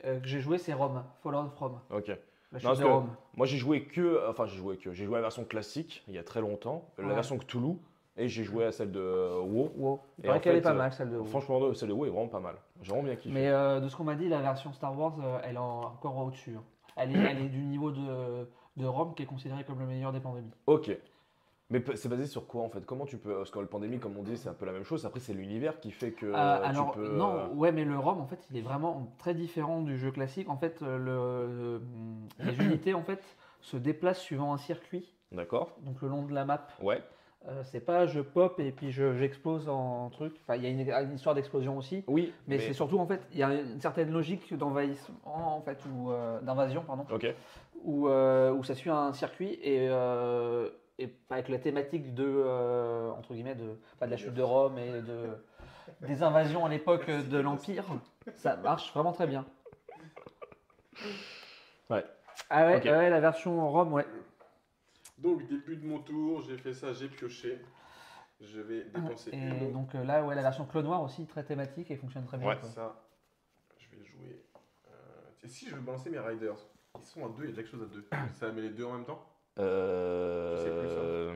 que j'ai joué, c'est Rome, Fallout From. Ok. La Non, chute de parce que- Rome. Moi, j'ai joué à la version classique il y a très longtemps, la Ouais. version Cthulhu, et j'ai joué à celle de WoW. Wow. Il Et paraît en qu'elle est fait, pas mal, celle de WoW. Franchement, celle de WoW est vraiment pas mal. J'ai vraiment bien kiffé. Mais de ce qu'on m'a dit, la version Star Wars, elle est encore au-dessus. Hein. Elle est du niveau de Rome qui est considéré comme le meilleur des pandémies. Ok. Mais c'est basé sur quoi en fait? Comment tu peux. Parce que le pandémie, comme on dit, c'est un peu la même chose. Après, c'est l'univers qui fait que Alors, tu peux. non, ouais, mais le ROM, en fait, il est vraiment très différent du jeu classique. En fait, les unités, en fait, se déplacent suivant un circuit, D'accord. donc le long de la map. Ouais. C'est pas je pop et puis j'explose en truc. Enfin, il y a une histoire d'explosion aussi. Oui. Mais c'est surtout, en fait, il y a une certaine logique d'envahissement, en fait, ou d'invasion, pardon, Ok. où ça suit un circuit et avec la thématique de, entre guillemets, pas de la chute de Rome et des invasions à l'époque de l'Empire, ça marche vraiment très bien. Ouais. Ah ouais, Ok. ouais, la version Rome, ouais. Donc, début de mon tour, j'ai fait ça, j'ai pioché. Je vais dépenser Et une eau. donc là, ouais, la version Clos Noir aussi, très thématique et fonctionne très bien. Ouais. quoi. Ça, je vais jouer. Et si je veux balancer mes riders, ils sont à 2, il y a quelque chose à 2. Ça met les deux en même temps? Je sais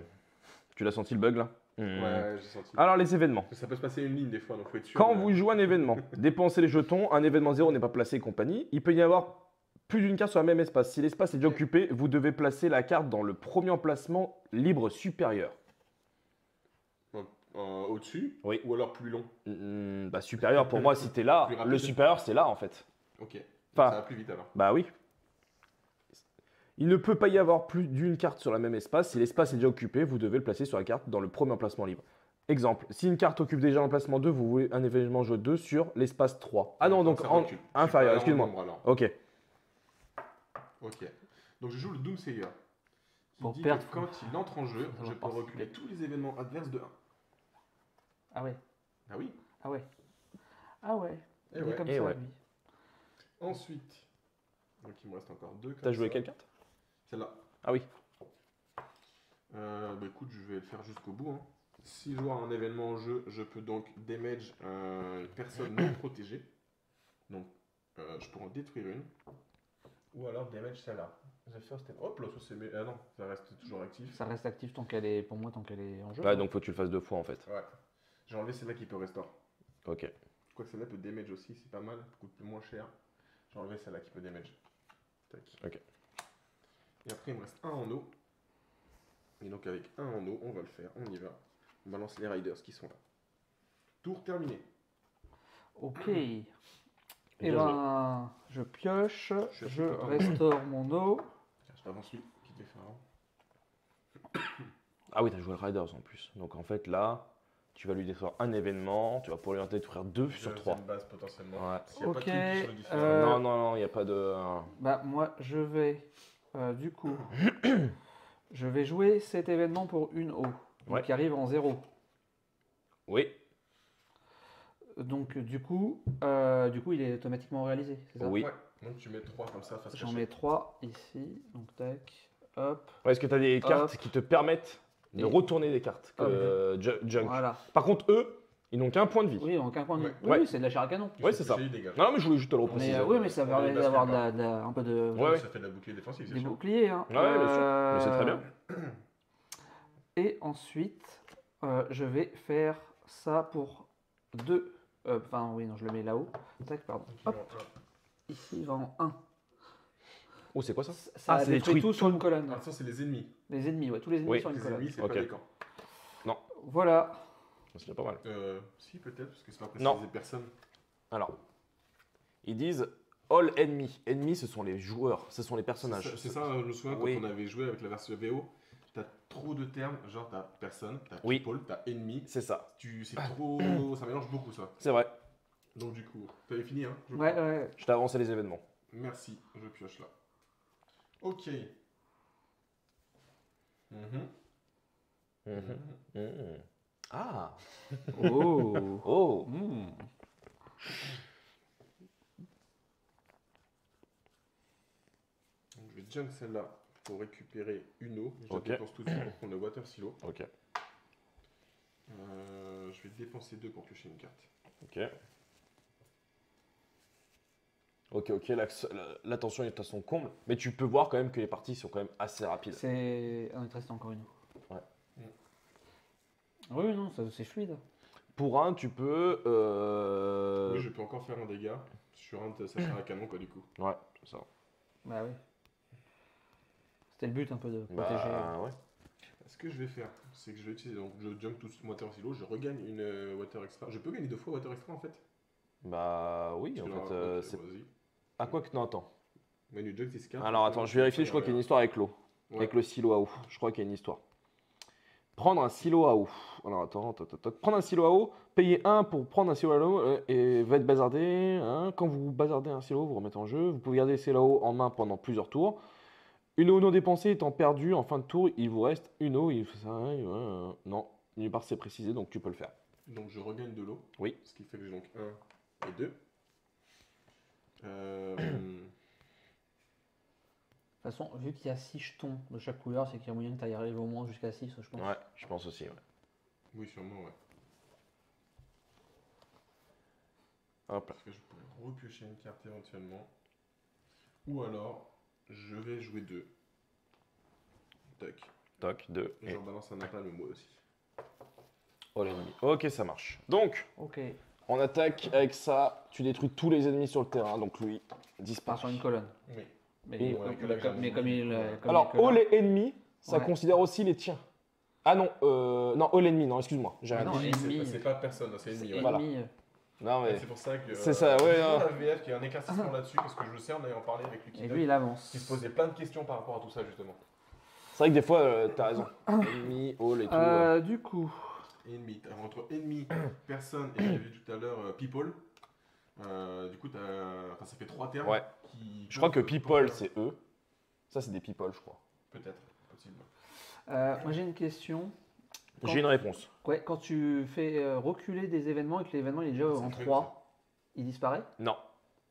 plus, Tu l'as senti le bug là? Ouais, j'ai senti. Alors, les événements. Ça peut se passer une ligne des fois, donc faut être sûr. Quand de- vous jouez un événement, dépensez les jetons, un événement 0 n'est pas placé et compagnie. Il peut y avoir plus d'une carte sur le même espace. Si l'espace est déjà occupé, vous devez placer la carte dans le premier emplacement libre supérieur. Au-dessus? Oui. Ou alors plus long? Bah, supérieur, pour moi, si t'es là, Plus rapide. le supérieur, c'est là en fait. Ok. Donc Enfin, ça va plus vite alors. Bah oui. Il ne peut pas y avoir plus d'une carte sur le même espace. Si l'espace est déjà occupé, vous devez le placer sur la carte dans le premier emplacement libre. Exemple, si une carte occupe déjà l'emplacement 2, vous voulez un événement jeu 2 sur l'espace 3. Ah non, donc Ça en recule. inférieur, Je suis pas excuse-moi. en nombre, alors. Ok. Ok. Donc je joue le Doomsayer. Qui Pour dit perdre, que quand il entre en jeu, ça je va peux participer. reculer tous les événements adverses de 1. Ah ouais, Ah oui. ah ouais. Ah ouais. Eh Il est ouais. comme Eh ça, ouais. lui. Ensuite, donc il me reste encore 2. T'as joué quelle carte? Celle-là. Ah oui. Bah écoute, je vais le faire jusqu'au bout. Hein. Si je vois un événement en jeu, je peux donc damage une personne non protégée. Donc je pourrais en détruire une. Ou alors damage celle-là. Hop là, ça c'est. Ah non, ça reste toujours actif. Ça reste actif tant qu'elle est, pour moi, tant qu'elle est en jeu. Ouais, donc faut que tu le fasses 2 fois en fait. Ouais. J'ai enlevé celle-là qui peut restore. Ok. Quoique celle-là peut damage aussi, c'est pas mal, coûte moins cher. J'ai enlevé celle-là qui peut damage. Tac. Ok. Et après, il me reste un en eau. Et donc, avec un en eau, on va le faire. On y va. On balance les riders qui sont là. Tour terminé. Ok. Et Bien ben, je pioche, Je suis je assez content. restaure mon eau. Je t'avance lui qui te fait avant. Ah oui, t'as joué le Riders en plus. Donc en fait là, tu vas lui détruire un événement, tu vas pouvoir lui en détruire 2 sur 3. Deuxième base potentiellement. Ouais. S'il y a Ok, pas de trucs qui sont différents. Non, non, non, il n'y a pas de. Bah moi je vais du coup je vais jouer cet événement pour une eau donc Ouais. qui arrive en 0. Oui, Donc du coup il est automatiquement réalisé, c'est ça? oui. Ouais. Donc tu mets 3 comme ça face J'en cachée. mets 3 ici, donc tac, hop, Ouais, est-ce que tu as des cartes Hop. qui te permettent de Et- retourner des cartes junk. voilà. Par contre, eux, ils n'ont qu'un point de vie. Oui, donc un point de Ouais. vue. Oui, Ouais. oui, c'est de la chair à canon. Ouais, c'est ça. Il dégage. Non, non, mais je voulais juste te le repréciser. Mais oui, mais ça On permet les d'avoir bascule un peu de Ouais, ouais. Ça fait de la bouclier défensive, c'est des sûr. boucliers. Hein. Ouais, bien sûr. Mais c'est très bien. Et ensuite, je vais faire ça pour 2. Enfin, oui, non, je le mets là-haut. Tac, pardon. Donc, Hop, ici, il va en 1. Oh, c'est quoi ça? Ça Ah, c'est détruit détruit tout sur une colonne. Ah, ça, c'est les ennemis. Les ennemis, ouais, tous les ennemis Oui. sur une Les colonne. ennemis, c'est Ok. pas les camps. Voilà. C'est déjà pas mal. Si, peut-être, parce que c'est pas Non. précisé personne. Alors, ils disent all enemy. Ennemis, ce sont les joueurs, ce sont les personnages. C'est ça, je me souviens Oui. quand on avait joué avec la version VO, t'as trop de termes, genre t'as personne, t'as Oui. people, t'as ennemi, C'est ça. c'est trop, ça mélange beaucoup ça. C'est vrai. Donc du coup, t'avais fini hein je Ouais, crois. ouais. Je t'ai avancé les événements. Merci, je pioche là. Ok. Ah. Oh. Oh. Hmm. Donc, je vais junk celle-là pour récupérer une eau. Je Ok. dépense tout de suite pour prendre le water silo. Ok. Je vais dépenser 2 pour piocher une carte. Ok. Ok, l'attention est à son comble. Mais tu peux voir quand même que les parties sont quand même assez rapides. C'est. Ah, il te reste encore une. Ouais. Oui, non, c'est fluide. Pour un, tu peux. Oui, je peux encore faire un dégât sur un de sa chair à canon quoi du coup. Ouais, c'est ça. Bah oui. C'était le but un peu de protéger. Bah ouais. Ce que je vais faire, c'est que je vais utiliser, donc je jump tout water silo, je regagne une water extra. Je peux gagner 2 fois water extra en fait? Bah oui, Parce en que fait. là, ok, C'est... vas-y. Ah, quoi que non, attends. Menu jump this card. Alors attends, je vérifie, je crois qu'il y a une histoire avec l'eau. Ouais. Avec le silo à eau. Je crois qu'il y a une histoire. Prendre un silo à eau. Alors attends. Prendre un silo à eau, payer 1 pour prendre un silo à eau et va être bazardé. Hein. Quand vous bazardez un silo, vous remettez en jeu. Vous pouvez garder ce silo à eau en main pendant plusieurs tours. Une eau non dépensée étant perdue en fin de tour, il vous reste une eau. Non, nulle part c'est précisé, donc tu peux le faire. Donc je regagne de l'eau. Oui. Ce qui fait que j'ai donc 1 et 2. De toute façon, vu qu'il y a 6 jetons de chaque couleur, c'est qu'il y a moyen que tu ailles arriver au moins jusqu'à 6, je pense. Ouais, je pense aussi. Ouais. Oui, sûrement, ouais. Hop là. Parce que je pourrais repiocher une carte éventuellement. Ou alors, je vais jouer 2. Tac. Toc, 2. Et j'en balance un napalm moi aussi. Oh l'ennemi. Ok, ça marche. Donc, Ok. on attaque avec ça. Tu détruis tous les ennemis sur le terrain. Donc lui Part disparaît. sur une colonne. Oui. Mais, Et ouais, que là, mais comme il. Comme Alors, il est que all là. les ennemis, ça Ouais. considère aussi les tiens. Ah non, non, all l'ennemi, non, excuse-moi. J'ai Ah rien non, dit. ennemi. C'est pas personne, c'est ennemi. C'est Ouais. Voilà. ennemi. Non, mais. C'est pour ça que. C'est ça, ouais, toujours non. la VF qui a un éclaircissement là-dessus, parce que je sais en ayant parlé avec Lucky Et Duck, lui, il avance. qui se posait plein de questions par rapport à tout ça, justement. C'est vrai que des fois, t'as raison. Ennemi, all et tout. Du coup. Ennemi. Alors, entre ennemi, personne et j'avais vu tout à l'heure people. Du coup, enfin, ça fait 3 termes. Ouais. Qui Je crois que peuvent- people, c'est eux. Ça, c'est des people, je crois. Peut-être, possible. Moi, j'ai une question. Quand- J'ai une réponse. Ouais, quand tu fais reculer des événements et que l'événement il est déjà C'est en un truc, 3, il disparaît? Non,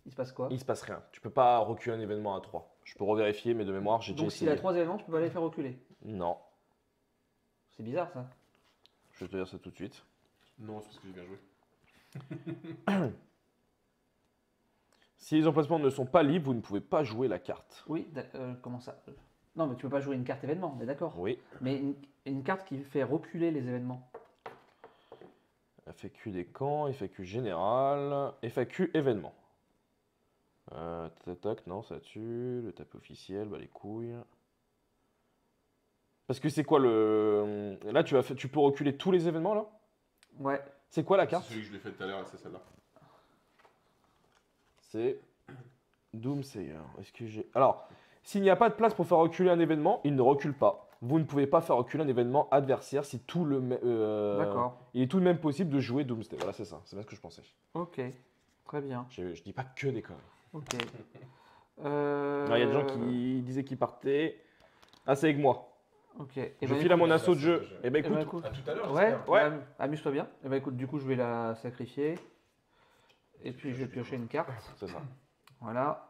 Il se passe quoi? il se passe rien. Tu peux pas reculer un événement à 3. Je peux revérifier, mais de mémoire, j'ai déjà Donc s'il a essayé. 3 événements, tu peux pas les faire reculer. Non, C'est bizarre ça. je vais te dire ça tout de suite. Non, c'est parce que j'ai bien joué. Si les emplacements ne sont pas libres, vous ne pouvez pas jouer la carte. Oui, comment ça? Non, mais tu peux pas jouer une carte événement, on est d'accord. Oui, Mais une carte qui fait reculer les événements. FAQ des camps, FAQ général, FAQ événement. Tac, non, ça tue. Le tapis officiel, bah les couilles. Parce que c'est quoi le. Là, tu peux reculer tous les événements là? Ouais. C'est quoi la C'est carte? celui que je l'ai fait tout à l'heure, c'est celle-là. C'est Doomsayer. Est-ce que j'ai. Alors, s'il n'y a pas de place pour faire reculer un événement, il ne recule pas. Vous ne pouvez pas faire reculer un événement adversaire si tout le. D'accord. Il est tout de même possible de jouer Doomsday. Voilà, c'est ça. C'est bien ce que je pensais. Ok. Très bien. Je dis pas que des conneries. Ok. Non, il y a des gens qui disaient qu'ils partaient. Ah, c'est avec moi. Ok. Et Je file à mon assaut de jeu. Eh Et ben écoute, À tout à l'heure, Ouais, j'espère. Ouais. amuse-toi bien. Et bah écoute, du coup, je vais la sacrifier. Et puis je vais piocher une carte. c'est ça. Voilà.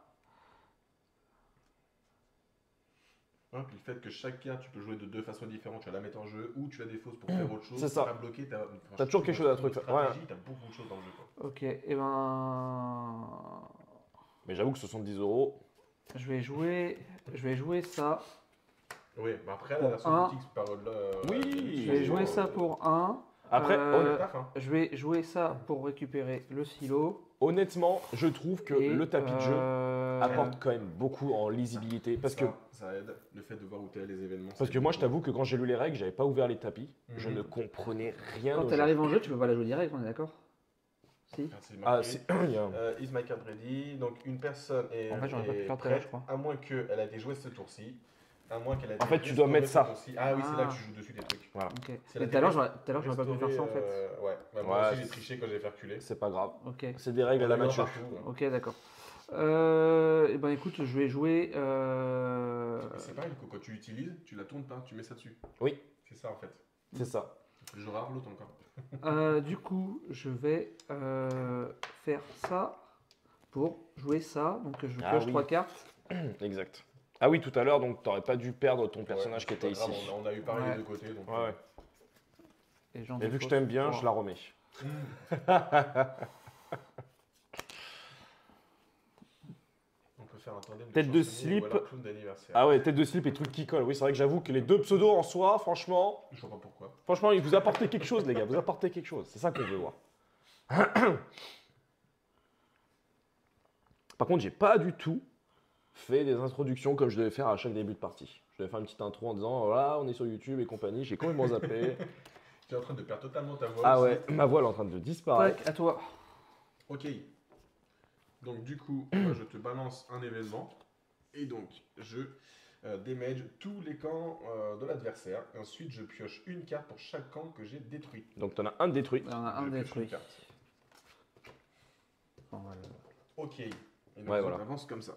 Ouais, puis le fait que chaque carte, tu peux jouer de 2 façons différentes. Tu vas la mettre en jeu ou tu la défausses pour faire autre chose. C'est ça. T'as bloqué, T'as toujours quelque chose à truc faire. Stratégie, t'as beaucoup de choses dans le jeu. Quoi. Ok. Et ben. Mais j'avoue que 70 €. Je vais jouer ça. Oui, mais après, Pour la version un. boutique, par là. Oui. Je vais jouer ça pour 1. Après, Je vais jouer ça pour récupérer le silo. honnêtement, je trouve que et, le tapis de jeu apporte quand même beaucoup en lisibilité. Parce que Ça aide, le fait de voir où t'es les événements. Parce que moi, je t'avoue que quand j'ai lu les règles, j'avais pas ouvert les tapis. Je Mhm. ne comprenais rien. Quand elle arrive en jeu, tu peux pas la jouer direct, on est d'accord? Si. Ah, si. Il y a un- Is my card ready? Donc une personne est, En fait, j'aurais pas pu est faire tout à l'heure, prête, je crois. à moins qu'elle a été jouée ce tour-ci. À moins qu'elle a été En fait, tu dois restaurée mettre ce ça. tour-ci. Ah oui, c'est là Ah. que tu joues dessus des trucs. Voilà. Ok. C'est Mais la tout à l'heure, technique. j'aurais pas pu faire ça en fait. Ouais, bah, moi Ouais, aussi j'ai triché quand j'ai fait reculer. C'est pas grave. Ok. C'est des règles à la mature. mature. Ok, d'accord. Et ben écoute, je vais jouer. C'est pareil, quand tu l'utilises, tu la tournes pas, tu mets ça dessus. Oui. C'est ça en fait. C'est ça. Je rare l'autre encore. Du coup, je vais faire ça pour jouer ça. Donc je Ah pioche oui. 3 cartes. Exact. Ah oui, tout à l'heure, donc t'aurais pas dû perdre ton personnage Ouais, qui était c'est pas ici. grave, on a eu pareil Ouais. des deux côtés. Donc, Ouais, ouais. Et, j'en Et vu que je dépose t'aime bien, 3. je la remets. On peut faire un tandem Tête de chansonnier ou slip. alors clown d'anniversaire. Ah ouais, tête de slip et trucs qui collent. Oui, c'est vrai que j'avoue que les deux pseudos en soi, franchement, Je vois pas pourquoi. ils vous apportez quelque chose, les gars. Vous apportez quelque chose. C'est ça qu'on veut voir. Par contre, j'ai pas du tout fait des introductions comme je devais faire à chaque début de partie. Je vais faire une petite intro en disant voilà, on est sur YouTube et compagnie, j'ai complètement zappé. Tu es en train de perdre totalement ta voix. Ah aussi. ouais, ma voix elle est en train de disparaître. Tac, à toi. Ok. Donc du coup, moi, je te balance un événement. Et donc, je damage tous les camps de l'adversaire. Et ensuite, je pioche une carte pour chaque camp que j'ai détruit. Donc t'en as un détruit. Il y en a un Je pioche détruit. une carte. Enfin, voilà. Ok. Et donc, Ouais, on voilà. avance comme ça.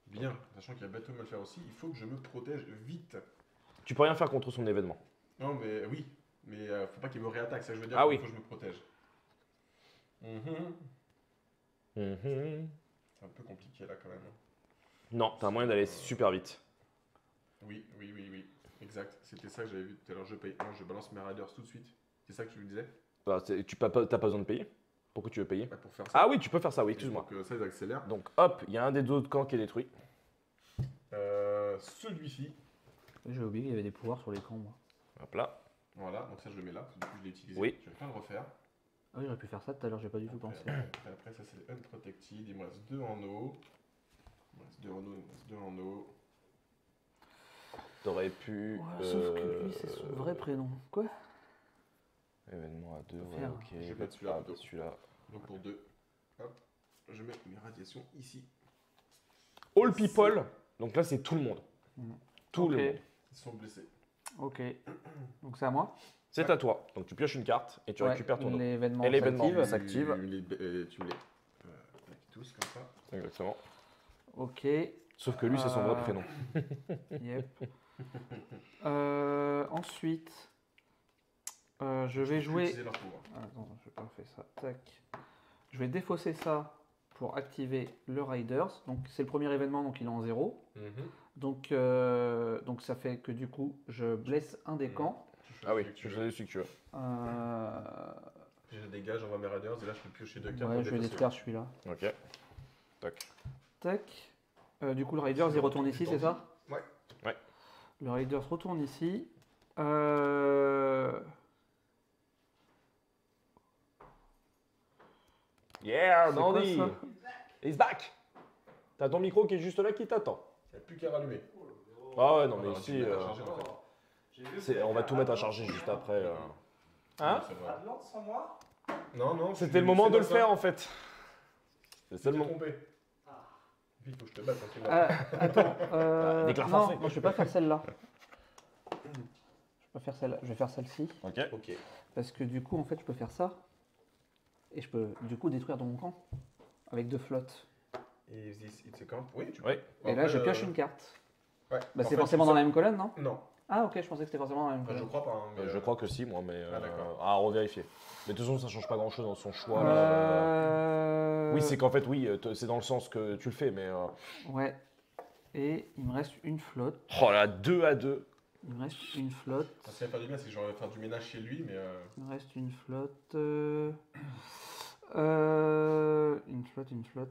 Bien, sachant qu'il y a Bateau à le faire aussi, il faut que je me protège vite. Tu peux rien faire contre son événement. Non, mais oui. Mais faut pas qu'il me réattaque, ça je veux dire. Ah il oui. faut que je me protège. C'est un peu compliqué là quand même. Non, t'as un moyen d'aller super vite. Oui. Exact. C'était ça que j'avais vu tout à l'heure. Je paye 1, je balance mes riders tout de suite. C'est ça que tu me disais? Bah, t'as pas besoin de payer. Pourquoi tu veux payer? Pour faire ça. Ah oui, tu peux faire ça, oui, excuse-moi. Donc ça, ils accélèrent. Donc hop, il y a un des autres camps qui est détruit. Celui-ci. J'ai oublié qu'il y avait des pouvoirs sur les camps, moi. Hop là. Voilà, donc ça je le mets là, parce que du coup je l'ai utilisé. Oui. Je vais pas le refaire. Ah oui, j'aurais pu faire ça tout à l'heure, j'ai pas du tout pensé. Après ça c'est unprotected, il me reste 2 en eau. Il me reste 2 en eau, il me reste 2 en eau. T'aurais pu. Ouais, sauf que lui, c'est son vrai prénom. Quoi? Événement à 2, ouais, Faire. ok. Je vais mettre celui-là Ah, plutôt. celui-là. Donc pour 2, hop, je mets mes radiations ici. All people. Donc là, c'est tout le monde. Tout le Ok. monde. Ils sont blessés. Ok. Donc c'est à moi? C'est à toi. Donc tu pioches une carte et tu Ouais, récupères ton eau. l'événement Et l'événement s'active. s'active. Tu me les tous comme ça. Exactement. Ok. Sauf que lui, c'est son vrai Euh, prénom. Yep. Ensuite, je vais jouer. Utiliser leur pouvoir. Attends, je vais pas faire ça. Tac. Je vais défausser ça pour activer le Riders. Donc c'est le premier événement, donc il est en 0. Donc ça fait que du coup, je blesse un des camps. Ah oui, tu choisis celui que tu veux. Je dégage, j'envoie mes raiders et là je peux piocher 2 cartes. Ouais, pour je vais défausser. détruire celui-là. Ok. Tac. Tac. Du coup, le Riders, il retourne ici, c'est ça? Ouais. Ouais. Le Riders retourne ici. Yeah, C'est quoi, Dandy. ça? He's back. T'as ton micro qui est juste là qui t'attend. Il n'y a plus qu'à rallumer. Ah ouais, non, mais Alors, tu ici, mets à charger, en fait. on va tout mettre à charger juste après. Hein? C'est vrai. Atlante sans moi? Non, non. C'était le moment de le faire en fait. C'est C'est le moment. trompé. Vite, faut que je te batte. Hein, Attends. déclare non, forfait. non, je vais pas faire celle-là. Je vais pas faire celle-là. Je vais faire celle-ci. Ok. ok. Parce que du coup, en fait, je peux faire ça. Et je peux du coup détruire dans mon camp. Avec 2 flottes. Et this it's a camp. Oui, tu peux. Oui. Et là, Après, je pioche une carte. Ouais. Bah, En c'est fait, forcément c'est dans ça. la même colonne, non? Non. Ah, ok, je pensais que c'était forcément dans la même Enfin, je colonne. crois pas. Hein, mais, Je crois que si, moi, mais. Ah, d'accord. À revérifier. Mais de toute façon, ça change pas grand chose dans son choix. Là. Oui, c'est qu'en fait, oui, c'est dans le sens que tu le fais, mais. Ouais. Et il me reste une flotte. Oh là, 2 à 2. Il me reste une flotte. Ça va faire du bien, c'est que j'aurais faire du ménage chez lui, mais. Il me reste une flotte. Une flotte.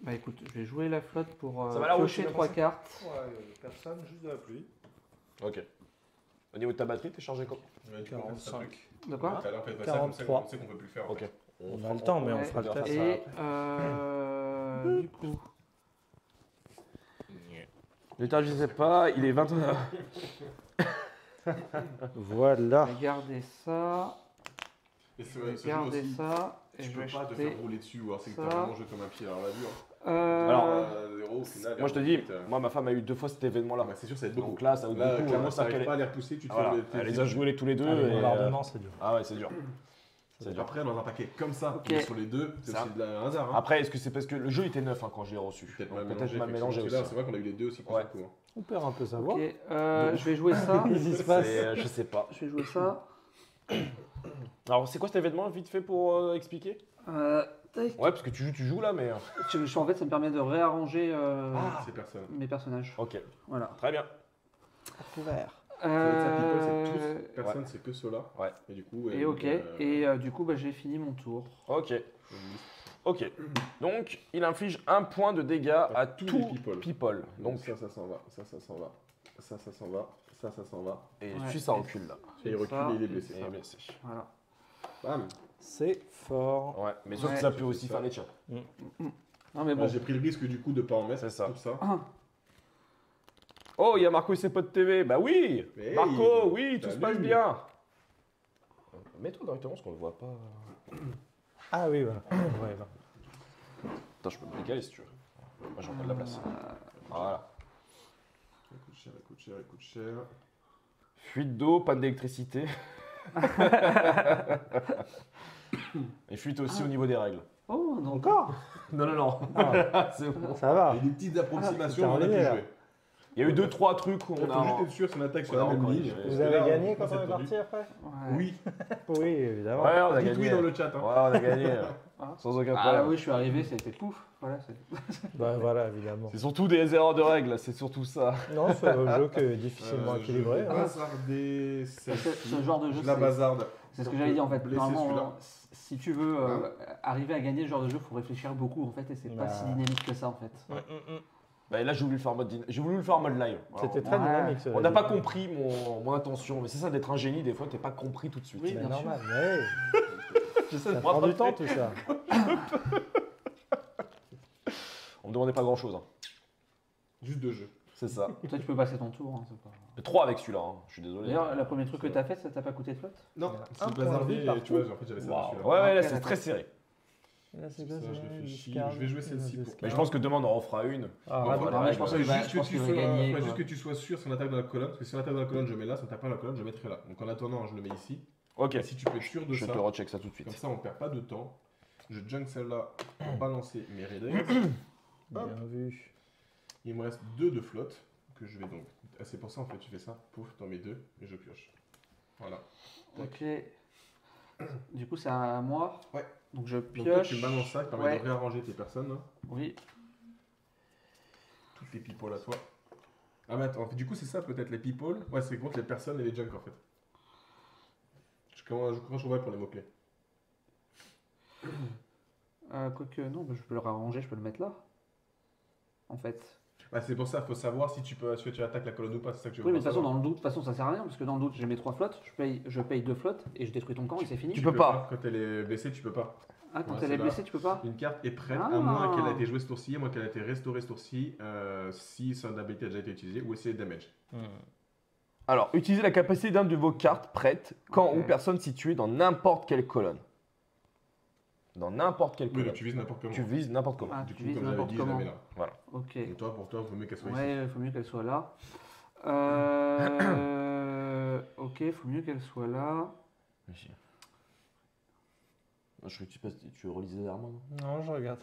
Bah écoute, je vais jouer la flotte pour Ça va, la route, piocher tu viens 3 passer cartes. Ouais, personne, juste de la pluie. Ok. Au niveau de ta batterie, t'es chargé comme. Ouais, tu peux faire ça, 45. truc. D'accord. Tout à l'heure, on fait pas ça, 43. on sait qu'on peut plus le faire. en Ok. fait. On a le temps, mais on Ouais. fera le verra test. ça. Et du coup, N'étergisez pas, il est 21h. Voilà. je vais garder ça. Et ce Je vais jeu aussi, garder ça. Et tu je peux vais pas te acheter. faire rouler dessus, ou alors c'est que ça. t'as vraiment joué comme un pied. Alors la dure. Alors, 0 au final. Moi, je te dis, moi, ma femme a eu 2 fois cet événement-là. bah, c'est sûr, ça va être beaucoup. Donc là, ça vaut Là, beaucoup. clairement, ça t'arrives pas à les repousser, tu te Voilà. fais Elle les a joués tous les deux. Les et, bombardements, c'est dur. Ah ouais, c'est dur. C'est dur. Après, dans un paquet comme ça, Ok. mais sur les deux, c'est Ça. aussi de la hasard. Hein. Après, est-ce que c'est parce que le jeu était neuf quand je l'ai reçu? Peut-être Donc, mal peut-être mal mélangé. mélangé aussi. Là, c'est vrai qu'on a eu les deux aussi pour Ouais. le coup. Hein. On perd un peu sa voix. Ok, je vais jouer ça. Qu'est-ce qui se passe? Je sais pas. Je vais jouer ça. Alors, c'est quoi cet événement, vite fait, pour expliquer? Tac. Ouais, parce que tu joues là, mais. En fait, ça me permet de réarranger C'est personne. mes personnages. Ok, Voilà. très bien. Couvert. Ça va être ça, people, c'est tous. Personne, Ouais. c'est que ceux-là. Ouais. Et du coup. Et ok. Du coup, bah, j'ai fini mon tour. Ok. Ok. Donc, il inflige 1 point de dégâts à tous tout les people. people. Donc Donc, ça s'en va. Ça s'en va. Ça s'en va. Ça s'en va. et Ouais. puis ça recule là. Et il recule Ça. et il est blessé. Et il est blessé. Voilà. Bam. C'est fort. Ouais, mais sauf Ouais. que ça peut aussi C'est faire ça. les tiens. Non, mais bon. J'ai pris le risque du coup de pas en mettre. C'est ça. Tout ça. Ah, Oh, il y a Marco et ses potes TV. Bah oui. Hey, Marco, oui, tout se salut. passe bien. Mets-toi directement parce qu'on ne voit pas. Ah oui, voilà. Ouais, bah. Attends, je peux me décaler si tu veux. Moi, j'ai encore de la place. Voilà. Il coûte cher, il coûte cher, il coûte cher. Fuite d'eau, panne d'électricité. Et fuite aussi au niveau des règles. Oh, non. Encore Non, non, non. Ah, C'est bon. ça va. Et des petites approximations, c'est on a pu terminé, là. jouer. Il y a eu 2-3 trucs où Il on faut juste a. être sûr si on attaque sur on a la même encore ligne. joué. Vous Parce que avez là, gagné quand c'est on est tendu. parti après Ouais. Oui, Oui, évidemment. Ouais, on a dites oui gagné. dans le chat. Hein. Ouais, on a gagné. Ah. Sans aucun Ah problème. oui, je suis arrivé, c'était pouf. Voilà, c'est... Bah voilà, évidemment. C'est surtout des erreurs de règles, c'est surtout ça. Non, c'est un jeu qui est difficilement équilibré. Je vais hein. bazarder celle-ci. ce genre de jeu, Je la c'est- bazarde. C'est ce que j'allais dire en fait. Blesser Normalement, celui-là. si tu veux arriver à gagner ce genre de jeu, il faut réfléchir beaucoup en fait, et c'est pas Bah. si dynamique que ça en fait. Bah, là, j'ai voulu le faire en mode, j'ai voulu le faire en mode live. Voilà. C'était très Ouais. dynamique. cela On n'a dit. pas compris mon intention, mais c'est ça d'être un génie, des fois, t'es pas compris tout de suite. Oui, C'est bien normal. Mais J'essaie de ça me prend du rattraper. temps tout ça. On me demandait pas grand chose, Juste 2 jeux. c'est ça. Toi, tu peux passer ton tour. Hein, c'est pas... 3 avec celui-là, hein. Je suis désolé. D'ailleurs, le premier truc que tu as fait, ça t'a pas coûté de flotte? Non, Un c'est point bazardé. de vie par Tu vois, en fait, j'avais ça Waouh. dessus. Ouais, ouais, là, Ok, c'est d'accord. très serré. Là, c'est Ça, bien, je c'est réfléchis. Scar- Je vais jouer celle-ci Scar- pour- Mais je pense que demain, on en refera une. Ah, Bon, ouais, voilà. ouais, je pense Faut qu'il va- juste je pense que tu qu'il va sois- gagner, faut quoi. juste que tu sois sûr si on attaque dans la colonne. Parce que si on attaque dans la colonne, je mets là. Si on attaque pas dans la colonne, je mettrai là. Donc en attendant, je le mets ici. Ok, Et si tu peux être sûr de je ça, te recheck ça tout de comme suite. ça, on perd pas de temps. Je junk celle-là pour balancer mes raiders. Bien vu. Il me reste 2 de flotte que je vais donc. Ah, c'est pour ça en fait, tu fais ça, pouf, dans mes 2 et je pioche. Voilà. Ok. Du coup, c'est à moi. Ouais. Donc je Donc toi, pioche. tu me balances ça, qui permet Ouais. de réarranger tes personnes. Hein. Oui. Toutes les people à toi. Ah mais attends, en fait, du coup c'est ça peut-être les people. Ouais, c'est contre les personnes et les junk en fait. Comment je vois pour les mots-clés. Quoique, non, bah, je peux le réarranger, je peux le mettre là. En fait. Bah, c'est pour ça, faut savoir si tu attaques la colonne ou pas, c'est ça que je veux Oui, mais de toute façon, savoir. dans le doute, de toute façon, ça sert à rien, parce que dans le doute, j'ai mes 3 flottes, je paye 2 flottes et je détruis ton camp et c'est fini. Tu peux pas. Quand elle est blessée, tu peux pas. Ah, quand Ouais, elle c'est est là. blessée, tu peux pas? Une carte est prête, Ah. à moins qu'elle ait été jouée ce tour-ci, à moins qu'elle ait été restaurée ce tour-ci, si son abilité a déjà été utilisée, ou essayer damage. Alors, utilisez la capacité d'un de vos cartes prêtes quand Ok. ou personne située dans n'importe quelle colonne. Dans n'importe quelle Oui, colonne. donc tu vises n'importe comment. Tu vises n'importe comment. Ah, Du tu coup, vises comme j'avais n'importe dit, je la comment. mets là. Ok. Donc toi, pour toi, il vaut mieux qu'elle soit ici. Ouais, il faut mieux qu'elle soit là. Ok, il faut mieux qu'elle soit là. Je crois que tu relisais les armes. Non, je regarde.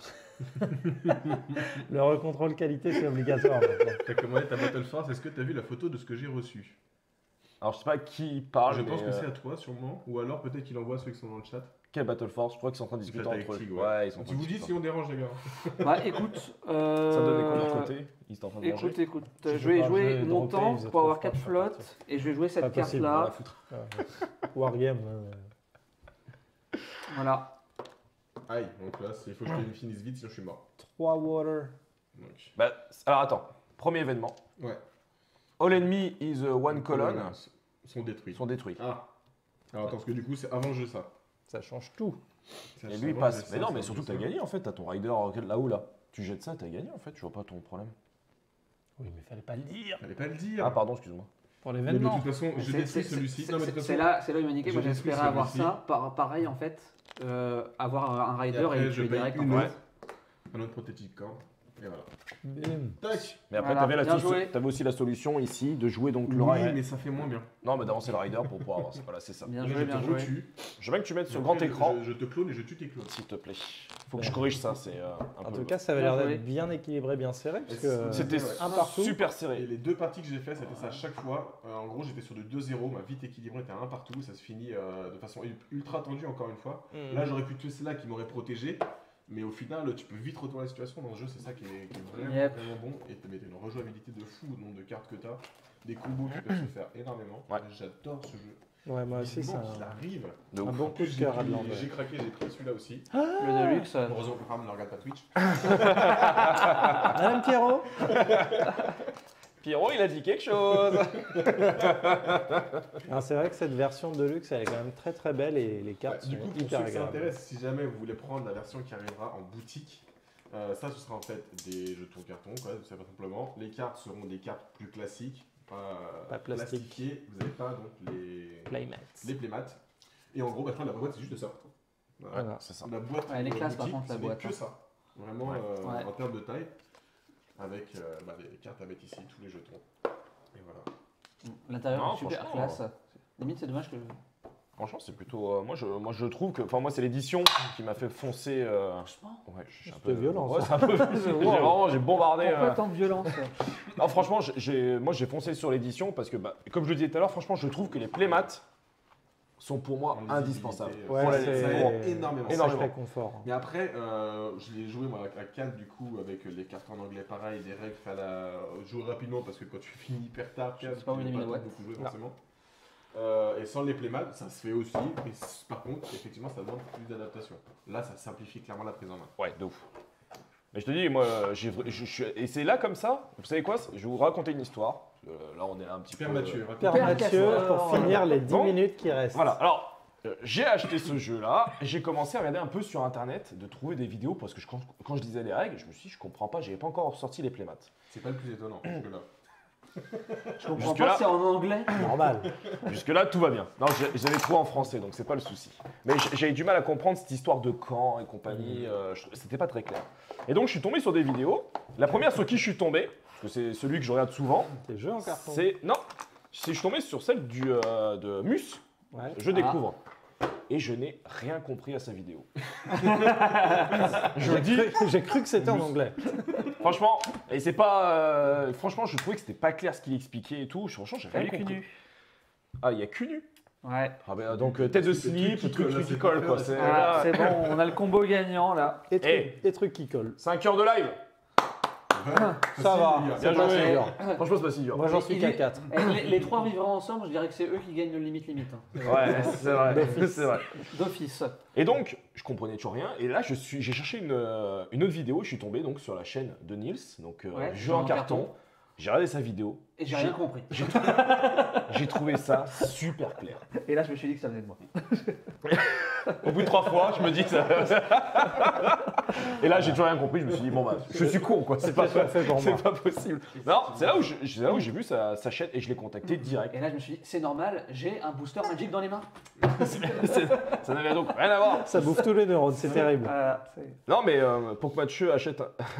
Le recontrôle qualité, c'est obligatoire maintenant. T'as commandé ta Battle Force, est-ce que t'as vu la photo de ce que j'ai reçu? Alors, je sais pas qui parle. Je pense mais, que c'est à toi sûrement, ou alors peut-être qu'il envoie ceux qui sont dans le chat. Quel Battle Force? Je crois qu'ils sont en train de discuter Peut-être avec entre eux. Tig, Ouais, ils sont en On train de vous dit discuter. si on dérange les gars. Bah écoute. Ça donnait quoi de leur côté? Ils étaient en train de manger. Écoute, Tu je peux vais pas jouer jouer mon dropper, temps ils faisaient pour avoir trop 4 fort, flottes partir. et je vais jouer cette Pas possible, carte-là. Rien à foutre. Wargame. Voilà. Aïe, donc là, il faut que je le finisse vite, sinon je suis mort. 3 water. Donc, Bah, alors attends. Premier événement. ouais. All enemy is one colonne. Sont détruits. Sont détruits. Ah. Alors attends, parce que du coup, c'est avant le jeu ça. Ça change tout. Ça, Et c'est lui il avant passe. le jeu, Mais ça, non, c'est mais avant surtout le t'as jeu, ça. gagné en fait. T'as ton rider là-haut là. Tu jettes ça, t'as gagné en fait. Je vois pas ton problème. Oui, mais fallait pas le dire. Fallait pas le dire. Ah, pardon, excuse-moi. Pour Mais de l'événement. toute façon, je détruis celui-ci. Non, mais de toute C'est façon, là où il m'a niqué. je Moi détruis j'espérais avoir celui-ci. ça. Pareil en fait. Avoir un rider après, et je tuer paye direct. une en autre. fait. un autre prothétique camp. Et voilà. Bim. Tac. Mais après, Voilà, bien t'avais joué. aussi la solution ici de jouer donc le Oui, rider. mais ça fait moins bien. Non, mais d'avancer le rider pour pouvoir avancer. Voilà, c'est ça. Bien Là, joué, je bien te joué. retue. Je veux bien que tu mettes sur Et grand après, écran, Je te clone et je tue tes clones. s'il te plaît. Faut que je corrige ça, c'est un En peu. tout cas, ça avait Bien l'air joué. d'être bien équilibré, bien serré. Parce Et que C'était un partout. super Et serré. les 2 parties que j'ai fait, c'était ça à chaque fois. En gros, j'étais sur du 2-0, ma vite équilibrée était à 1 partout. Ça se finit de façon ultra tendue, encore une fois. Là, j'aurais pu tuer celle-là qui m'aurait protégé. Mais au final, tu peux vite retourner la situation dans ce jeu, c'est ça qui est vraiment, Yep. vraiment bon. Et tu as une rejouabilité de fou au nombre de cartes que tu as. Des combos qui peuvent se faire énormément. Ouais. J'adore ce jeu. Ouais, moi aussi, c'est Vivement qu'il un arrive. De un ouf. bon coup de cœur à J'ai Adlander. craqué, j'ai pris celui-là aussi. Le Deluxe. Heureusement que Ram ne regarde pas Twitch. Madame Pierrot. Pierrot, il a dit quelque chose. Alors, c'est vrai que cette version de luxe, elle est quand même très très belle et les cartes Du coup, sont pour ceux hyper que ça agréables. intéresse, si jamais vous voulez prendre la version qui arrivera en boutique, Ça, ce sera en fait des jetons carton, quoi, tout simplement. Les cartes seront des cartes plus classiques, Pas plastique. plastifiées. Vous n'avez pas donc les Playmats. playmats. Et en gros, la boîte, c'est juste ça. Voilà. C'est ça. La boîte, Elle est classe, par contre, la ça n'est boîte, que hein. ça. Vraiment, Ouais. en termes de taille, avec les cartes à mettre ici, tous les jetons. Et voilà. L'intérieur Non, est super franchement, classe. Limite, c'est dommage que. Franchement, c'est plutôt. Moi, je trouve que. Enfin, moi, c'est l'édition qui m'a fait foncer. Franchement, Ouais, je suis un C'est violent, Ouais, ça. c'est un peu. J'ai bombardé. pourquoi tant de violence? Non, franchement, moi, j'ai foncé sur l'édition parce que, comme je le disais tout à l'heure, franchement, je trouve que les playmats sont pour moi En indispensables. lisibilité, Ouais, Pour la- ça aide énormément. Énormément. Sacré confort. Mais après, je l'ai joué moi à 4 du coup avec les cartes en anglais pareil, des règles jouer rapidement parce que quand tu finis hyper tard, Je sais pas où il a mis la boîte. beaucoup jouer forcément. Et sans les playmats, ça se fait aussi, mais par contre, effectivement, ça demande plus d'adaptation. Là, ça simplifie clairement la prise en main. Ouais, de ouf. Mais je te dis, moi, et c'est là comme ça, vous savez quoi? Je vais vous raconter une histoire. Là, on est un petit Père peu. Mathieu, Père Père Mathieu, Castor. pour finir les 10 Bon. minutes qui restent. Voilà, alors, j'ai acheté ce jeu-là, et j'ai commencé à regarder un peu sur internet, de trouver des vidéos, parce que quand je disais les règles, je me suis dit, je comprends pas, j'avais pas encore sorti les playmats. c'est pas le plus étonnant que là. Je comprends Jusque-là- pas, c'est en anglais. Normal. Jusque-là, tout va bien. Non, j'avais trouvé en français, donc c'est pas le souci. Mais j'avais du mal à comprendre cette histoire de camp et compagnie, c'était pas très clair. Et donc, je suis tombé sur des vidéos. La première sur qui je suis tombé, parce que c'est celui que je regarde souvent, Tes jeux en carton. je suis tombé sur celle de Mus. Ouais. Je découvre. Et je n'ai rien compris à sa vidéo. Je le dis, J'ai cru que c'était en anglais. franchement, et c'est pas. Franchement, je trouvais que c'était pas clair ce qu'il expliquait et tout. Franchement, j'ai rien compris. Ah, il y a cul nu. Ouais. Ah ben, donc tête de slip, truc qui truc colle, qui c'est colle pas quoi. clair, C'est Ah, c'est bon, on a le combo gagnant là. Et Eh. trucs qui collent. 5 heures de live. Ça va. Bien C'est joué. pas si dur. Franchement, c'est pas si dur. Moi, j'en suis qu'à 4. Les trois vivraient ensemble, je dirais que c'est eux qui gagnent le limite. Hein. Ouais, c'est vrai. C'est vrai. D'office. Et donc, je comprenais toujours rien. Et là, j'ai cherché une autre vidéo. Je suis tombé donc sur la chaîne de Nils, donc Ouais, jeu en carton. J'ai regardé sa vidéo. Et j'ai rien compris. J'ai trouvé ça super clair. Et là, je me suis dit que ça venait de moi. Au bout de 3 fois, je me dis que ça. Et là, j'ai toujours rien compris. Je me suis dit, bon, bah, je suis con, quoi. C'est pas, fait pour moi. c'est pas possible. Non, c'est là où j'ai vu sa chaîne et je l'ai contacté direct. Et là, je me suis dit, c'est normal, j'ai un booster Magic dans les mains. Ça n'avait donc rien à voir. Ça bouffe tous les neurones, c'est terrible. Voilà. Non, mais pour que Mathieu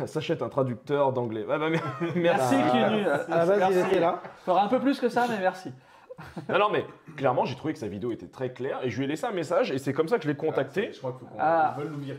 s'achète un traducteur d'anglais. Ouais, bah, Merci, Ah, Kinu. À la base, il était là. Faudra un peu plus que ça, mais merci. Non, mais clairement, j'ai trouvé que sa vidéo était très claire et je lui ai laissé un message et c'est comme ça que je l'ai contacté. Je crois qu'il faut qu'on Ah. veuille l'ouvrir.